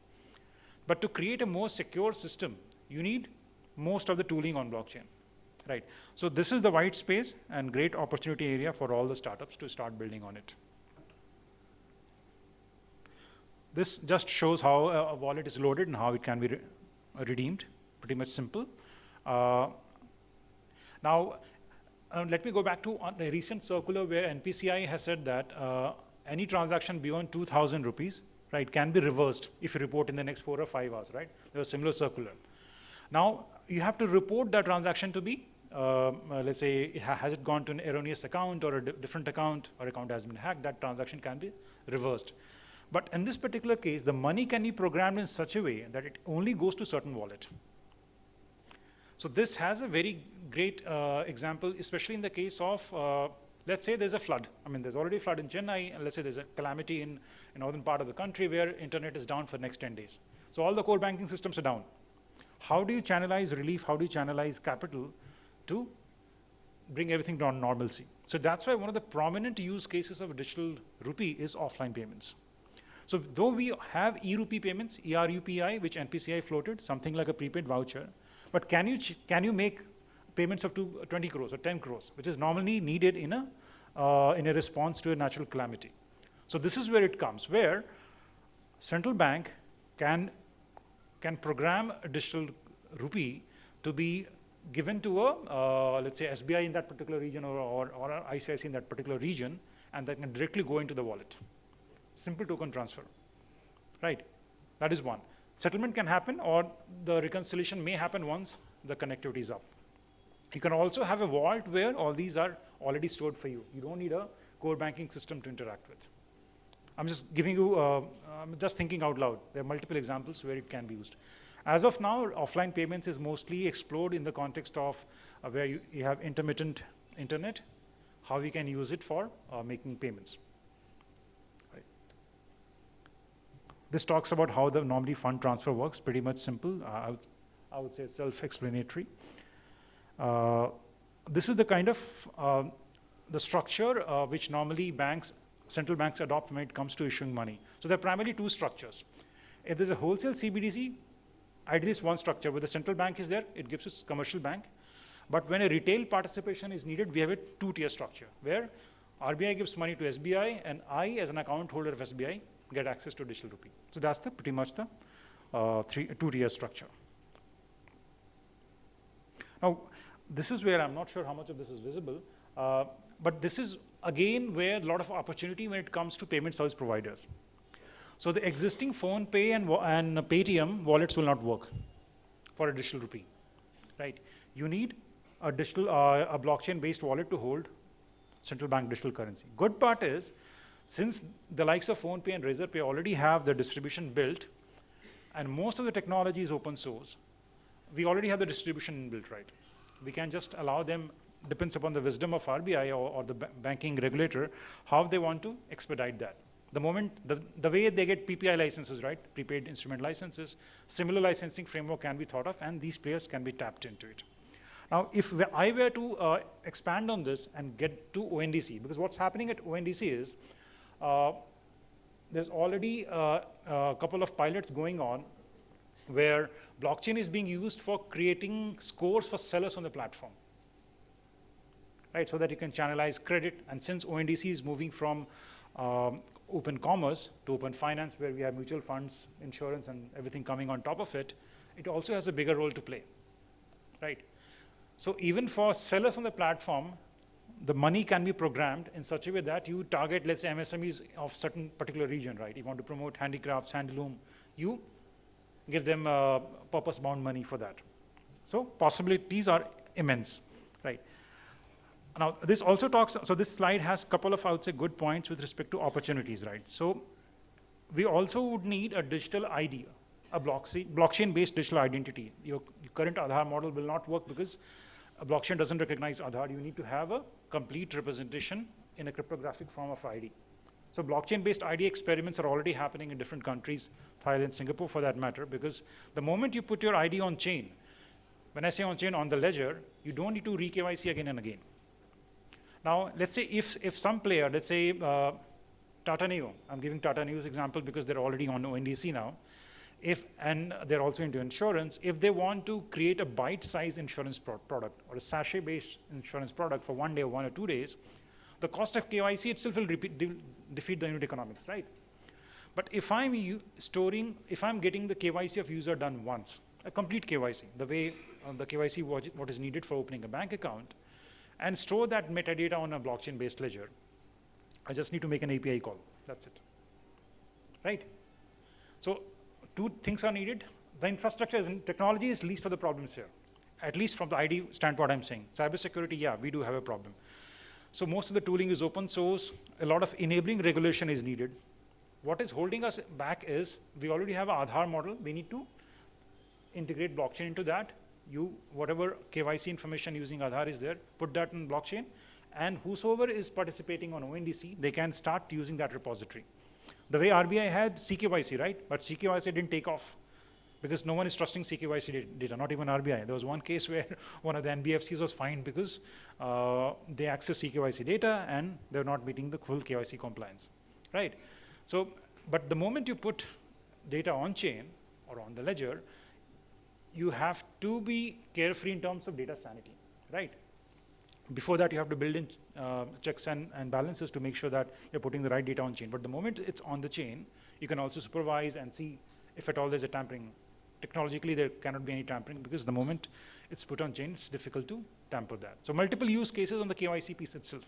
But to create a more secure system, you need most of the tooling on blockchain, right? So this is the white space and great opportunity area for all the startups to start building on it. This just shows how a wallet is loaded and how it can be redeemed. Pretty much simple. Now, let me go back to a recent circular where NPCI has said that any transaction beyond 2,000 rupees, right, can be reversed if you report in the next 4 or 5 hours, right? There was a similar circular. Now, you have to report that transaction to be, let's say, has it gone to an erroneous account or a different account, or account has been hacked, that transaction can be reversed. But in this particular case, the money can be programmed in such a way that it only goes to certain wallet. So this has a very great example, especially in the case of, let's say there's a flood. There's already a flood in Chennai, and let's say there's a calamity in northern part of the country where internet is down for the next 10 days. So all the core banking systems are down. How do you channelize relief? How do you channelize capital to bring everything down to normalcy? So that's why one of the prominent use cases of digital rupee is offline payments. So though we have e-rupee payments, ERUPI, which NPCI floated, something like a prepaid voucher, but can you make payments of 20 crores or 10 crores, which is normally needed in a response to a natural calamity? So this is where it comes, where central bank can program a digital rupee to be given to a, let's say SBI in that particular region or ICAI in that particular region, and that can directly go into the wallet. Simple token transfer, right? That is one. Settlement can happen, or the reconciliation may happen once the connectivity is up. You can also have a vault where all these are already stored for you. You don't need a core banking system to interact with. I'm just giving you, I'm just thinking out loud. There are multiple examples where it can be used. As of now, offline payments is mostly explored in the context of where you have intermittent internet, how we can use it for making payments. Right. This talks about how the normally fund transfer works, pretty much simple. I would say self-explanatory. This is the kind of the structure which normally central banks adopt when it comes to issuing money. So there are primarily two structures. If there's a wholesale CBDC, ideally it's one structure where the central bank is there, it gives us commercial bank. But when a retail participation is needed, we have a two-tier structure where RBI gives money to SBI, and I, as an account holder of SBI, get access to digital rupee. So that's the pretty much the two-tier structure. Now, this is where I'm not sure how much of this is visible, but this is again where a lot of opportunity when it comes to payment service providers. So the existing phone pay and Paytm wallets will not work for a digital rupee, right? You need a digital, a blockchain-based wallet to hold central bank digital currency. Good part is, since the likes of PhonePe and Razorpay already have the distribution built, and most of the technology is open source, we already have the distribution built, right? We can just allow them, depends upon the wisdom of RBI or the banking regulator, how they want to expedite that. The moment, the way they get PPI licenses, right, prepaid instrument licenses, similar licensing framework can be thought of, and these players can be tapped into it. Now, if I were to expand on this and get to ONDC, because what's happening at ONDC is, there's already a couple of pilots going on where blockchain is being used for creating scores for sellers on the platform, right? So that you can channelize credit. And since ONDC is moving from open commerce to open finance, where we have mutual funds, insurance, and everything coming on top of it, it also has a bigger role to play, right? So even for sellers on the platform, the money can be programmed in such a way that you target, let's say, MSMEs of certain particular region, right? You want to promote handicrafts, handloom, you give them purpose-bound money for that. So possibilities are immense, right? Now, this also talks, so this slide has a couple of, I would say, good points with respect to opportunities, right? So we also would need a digital ID, a blockchain-based digital identity. Your current Aadhaar model will not work because a blockchain doesn't recognize Aadhaar. You need to have a complete representation in a cryptographic form of ID. So blockchain-based ID experiments are already happening in different countries, Thailand, Singapore for that matter, because the moment you put your ID on chain, when I say on chain, on the ledger, you don't need to re-KYC again and again. Now, let's say if some player, let's say Tata Neo, I'm giving Tata Neo's example because they're already on ONDC now, and they're also into insurance, if they want to create a bite-sized insurance product or a sachet-based insurance product for 1 day or 1 or 2 days, the cost of KYC itself will defeat the unit economics, right? But if I'm getting the KYC of user done once, a complete KYC, the way the KYC what is needed for opening a bank account, and store that metadata on a blockchain-based ledger, I just need to make an API call. That's it, right? So 2 things are needed. The infrastructure and technology is least of the problems here, at least from the ID standpoint I'm saying. Cybersecurity, yeah, we do have a problem. So most of the tooling is open source. A lot of enabling regulation is needed. What is holding us back is we already have an Aadhaar model. We need to integrate blockchain into that. Whatever KYC information using Aadhaar is there, put that in blockchain, and whosoever is participating on ONDC, they can start using that repository. The way RBI had CKYC, right? But CKYC didn't take off because no one is trusting CKYC data, not even RBI. There was one case where one of the NBFCs was fined because they accessed CKYC data and they're not meeting the full KYC compliance, right? So, but the moment you put data on chain or on the ledger, you have to be carefree in terms of data sanity, right? Before that, you have to build in checks and balances to make sure that you're putting the right data on chain. But the moment it's on the chain, you can also supervise and see if at all there's a tampering. Technologically, there cannot be any tampering because the moment it's put on chain, it's difficult to tamper that. So multiple use cases on the KYC piece itself.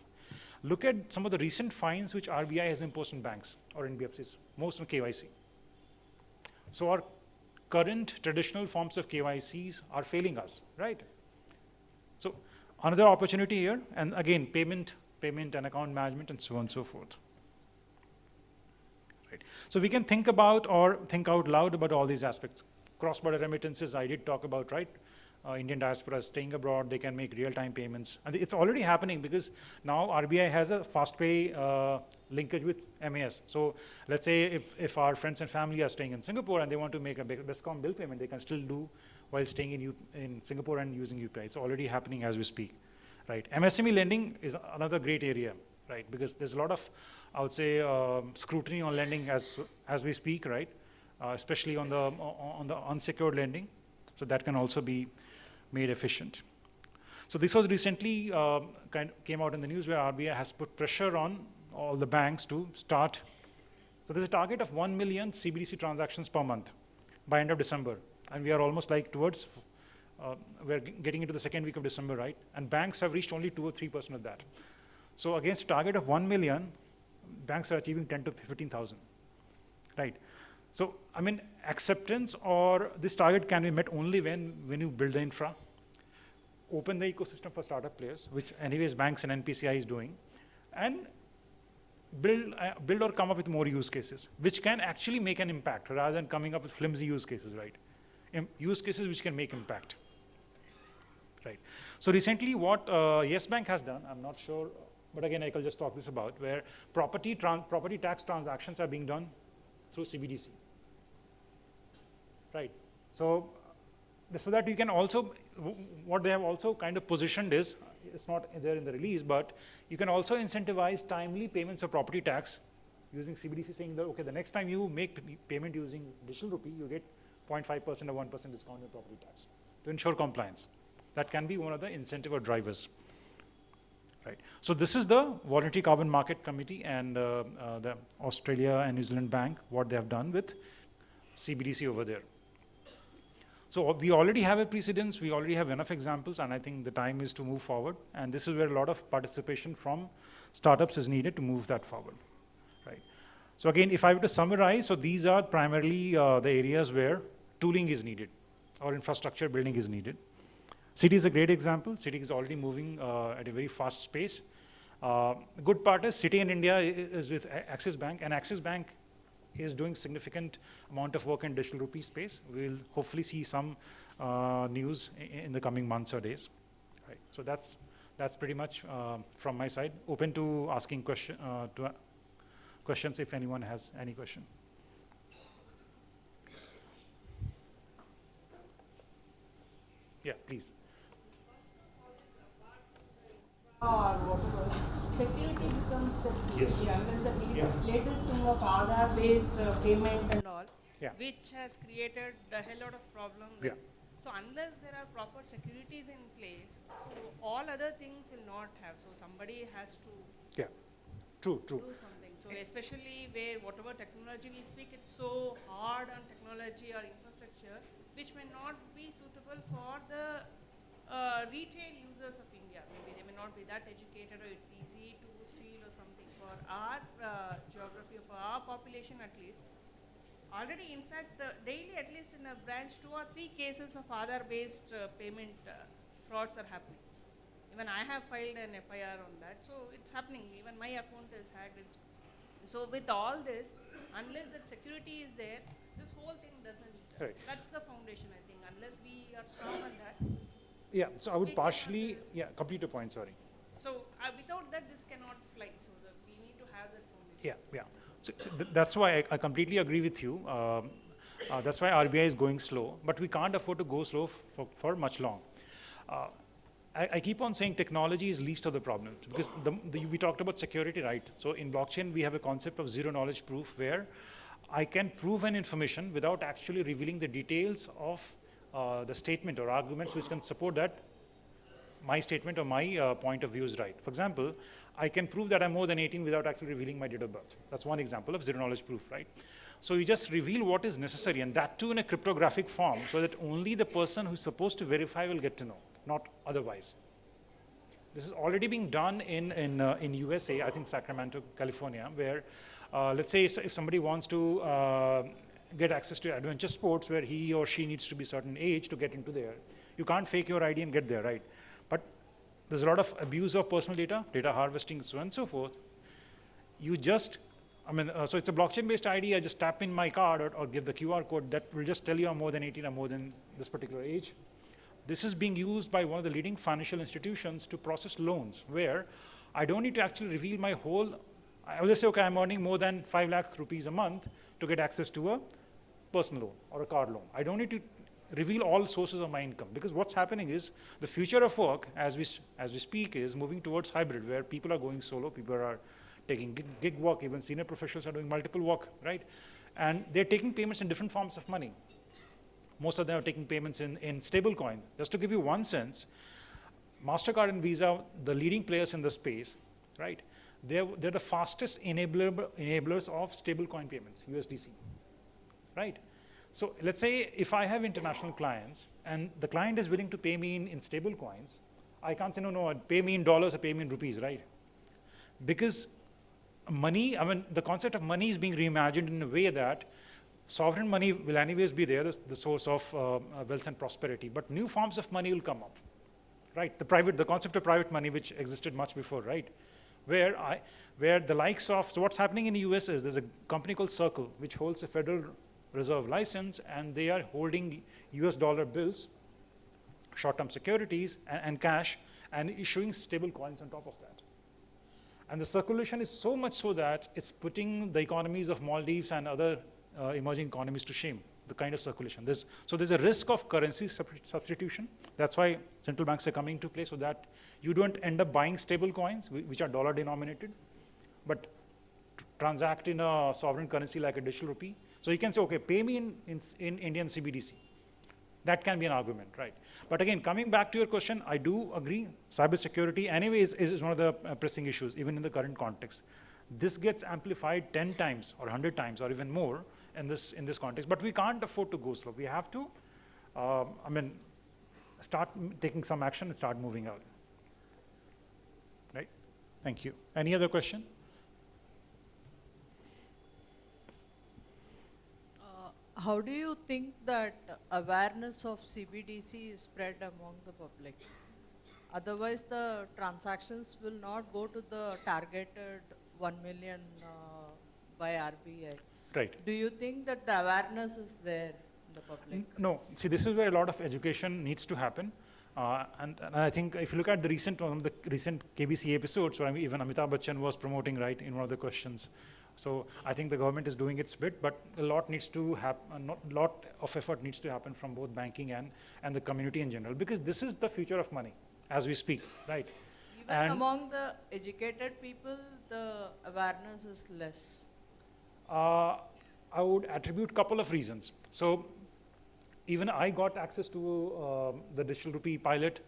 Look at some of the recent fines which RBI has imposed on banks or NBFCs, most on KYC. So our current traditional forms of KYCs are failing us, right? So another opportunity here, and again, payment and account management and so on and so forth. Right. So we can think about or think out loud about all these aspects. Cross-border remittances, I did talk about, right? Indian diaspora staying abroad, they can make real-time payments. And it's already happening because now RBI has a fast pay linkage with MAS. So let's say if our friends and family are staying in Singapore and they want to make a BESCOM bill payment, they can still do while staying in Singapore and using UPI. It's already happening as we speak, right? MSME lending is another great area, right? Because there's a lot of, I would say, scrutiny on lending as we speak, right? Especially on the unsecured lending. So that can also be made efficient. So this was recently came out in the news where RBI has put pressure on all the banks to start So there's a target of 1 million CBDC transactions per month by end of December. And we are almost like towards, we're getting into the second week of December, right? And banks have reached only 2 or 3% of that. So against a target of 1 million, banks are achieving 10 to 15,000, right? So, I mean, acceptance or this target can be met only when you build the infra, open the ecosystem for startup players, which anyways banks and NPCI is doing, and build or come up with more use cases, which can actually make an impact rather than coming up with flimsy use cases, right? Use cases which can make impact, right? So recently what Yes Bank has done, I'm not sure, but again, I can just talk this about, where property tax transactions are being done through CBDC, right? So that you can also, what they have also kind of positioned is, it's not there in the release, but you can also incentivize timely payments of property tax using CBDC, saying that, okay, the next time you make payment using digital rupee, you get 0.5% or 1% discount in property tax to ensure compliance. That can be one of the incentive or drivers, right? So this is the Voluntary Carbon Market Committee and the Australia and New Zealand Bank, what they have done with CBDC over there. So we already have a precedence, we already have enough examples, and I think the time is to move forward. And this is where a lot of participation from startups is needed to move that forward, right? So again, if I were to summarize, so these are primarily the areas where tooling is needed or infrastructure building is needed. Citi is a great example. Citi is already moving at a very fast pace. The good part is Citi in India is with Axis Bank, and Axis Bank is doing significant amount of work in digital rupee space. We'll hopefully see some news in the coming months or days, right? So that's pretty much from my side. Open to asking questions if anyone has any question. Yeah, please. Or whatever, security becomes the key. Yes. Unless the Yeah. latest thing of Aadhaar-based payment and all, Yeah. which has created a hell lot of problem. Yeah. So unless there are proper securities in place, so all other things will not have. So somebody has to Yeah. True. do something. So especially where whatever technology we speak, it's so hard on technology or infrastructure, which may not be suitable for the retail users of India. Maybe they may not be that educated, or it's easy to steal or something. For our geography, for our population at least, already in fact daily at least in a branch 2 or 3 cases of Aadhaar-based payment frauds are happening. Even I have filed an FIR on that, so it's happening. Even my account is hacked. So with all this, unless that security is there, this whole thing doesn't. Right. That's the foundation, I think. Unless we are strong on that. Yeah, so I would partially, complete your point, sorry. So without that, this cannot fly. So we need to have that foundation. Yeah. So that's why I completely agree with you. That's why RBI is going slow, but we can't afford to go slow for much long. I keep on saying technology is least of the problems, because we talked about security, right? So in blockchain, we have a concept of zero knowledge proof, where I can prove an information without actually revealing the details of the statement or arguments which can support that my statement or my point of view is right. For example, I can prove that I'm more than 18 without actually revealing my date of birth. That's one example of zero knowledge proof, right? So you just reveal what is necessary, and that too in a cryptographic form, so that only the person who's supposed to verify will get to know, not otherwise. This is already being done in USA, I think Sacramento, California, where let's say if somebody wants to get access to adventure sports where he or she needs to be certain age to get into there, you can't fake your ID and get there, right? But there's a lot of abuse of personal data harvesting, so on and so forth. You just, so it's a blockchain-based ID. I just tap in my card or give the QR code that will just tell you I'm more than 18 or more than this particular age. This is being used by one of the leading financial institutions to process loans, where I don't need to actually reveal my whole, I will just say, okay, I'm earning more than 5 lakh rupees a month to get access to a personal loan or a car loan. I don't need to reveal all sources of my income, because what's happening is the future of work as we speak is moving towards hybrid, where people are going solo, people are taking gig work, even senior professionals are doing multiple work, right? And they're taking payments in different forms of money. Most of them are taking payments in stable coins. Just to give you one sense, MasterCard and Visa, the leading players in the space, right? they're the fastest enablers of stablecoin payments, USDC, right? So let's say if I have international clients and the client is willing to pay me in stable coins, I can't say, no, pay me in dollars or pay me in rupees, right? Because money, I mean, the concept of money is being reimagined in a way that sovereign money will anyways be there, the source of wealth and prosperity, but new forms of money will come up, right? The concept of private money, which existed much before, right? Where the likes of, so what's happening in the US is there's a company called Circle, which holds a Federal Reserve license, and they are holding US dollar bills, short-term securities, and cash, and issuing stable coins on top of that. And the circulation is so much so that it's putting the economies of Maldives and other emerging economies to shame, the kind of circulation. So there's a risk of currency substitution. That's why central banks are coming into play, so that you don't end up buying stable coins, which are dollar denominated, but transact in a sovereign currency like a digital rupee. So you can say, okay, pay me in Indian CBDC. That can be an argument, right? But again, coming back to your question, I do agree, cybersecurity anyways is one of the pressing issues, even in the current context. This gets amplified 10 times or 100 times or even more in this context, but we can't afford to go slow. We have to, start taking some action and start moving out, right? Thank you. Any other question? How do you think that awareness of CBDC is spread among the public? Otherwise, the transactions will not go to the targeted 1 million by RBI. Right. Do you think that the awareness is there in the public? No. See, this is where a lot of education needs to happen. And I think if you look at the recent KBC episodes, where even Amitabh Bachchan was promoting, right, in one of the questions. So I think the government is doing its bit, but a lot needs to happen. A lot of effort needs to happen from both banking and the community in general, because this is the future of money as we speak, right? Even among the educated people, the awareness is less. I would attribute a couple of reasons. So even I got access to the digital rupee pilot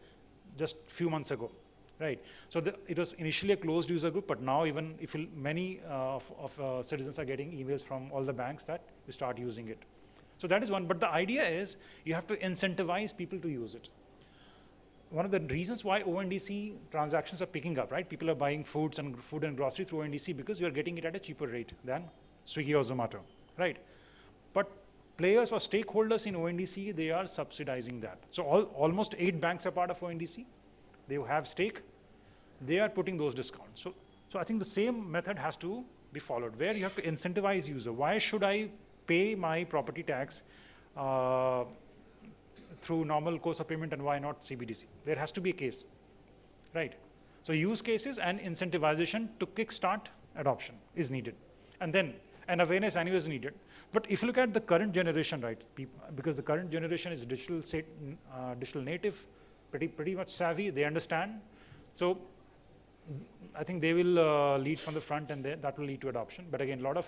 just a few months ago. Right. So it was initially a closed user group, but now even if many citizens are getting emails from all the banks that you start using it. So that is one. But the idea is you have to incentivize people to use it. One of the reasons why ONDC transactions are picking up, right? People are buying food and grocery through ONDC because you are getting it at a cheaper rate than Swiggy or Zomato, right? But players or stakeholders in ONDC, they are subsidizing that. So almost 8 banks are part of ONDC. They have stake, they are putting those discounts. So I think the same method has to be followed, where you have to incentivize user. Why should I pay my property tax through normal course of payment and why not CBDC? There has to be a case, right? So use cases and incentivization to kickstart adoption is needed. And then, and awareness anyway is needed. But if you look at the current generation, right, because the current generation is digital native, pretty much savvy, they understand. So I think they will lead from the front, and that will lead to adoption. But again, a lot of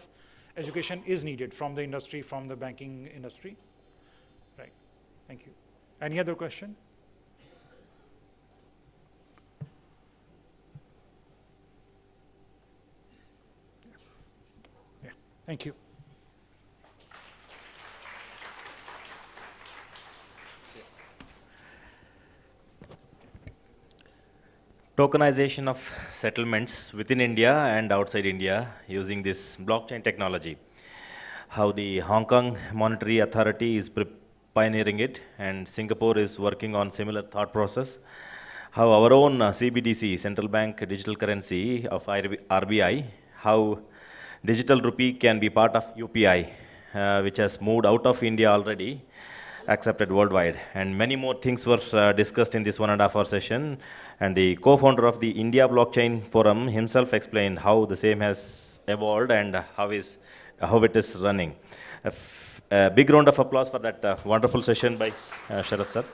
education is needed from the industry, from the banking industry. Right, thank you. Any other question? Yeah, thank you. Tokenization of settlements within India and outside India using this blockchain technology. How the Hong Kong Monetary Authority is pioneering it, and Singapore is working on similar thought process. How our own CBDC, Central Bank Digital Currency of RBI, how digital rupee can be part of UPI, which has moved out of India already, accepted worldwide. And many more things were discussed in this 1.5 hour session. And the co-founder of the India Blockchain Forum himself explained how the same has evolved and how it is running. A big round of applause for that wonderful session by Sharath sir.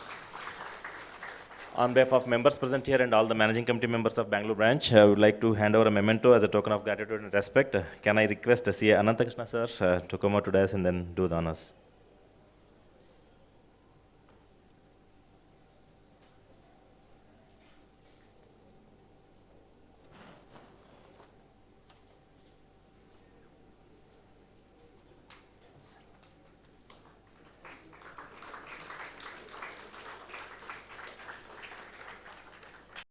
On behalf of members present here and all the managing committee members of Bangalore branch, I would like to hand over a memento as a token of gratitude and respect. Can I request CA Anantakrishna sir to come out to us and then do the honors?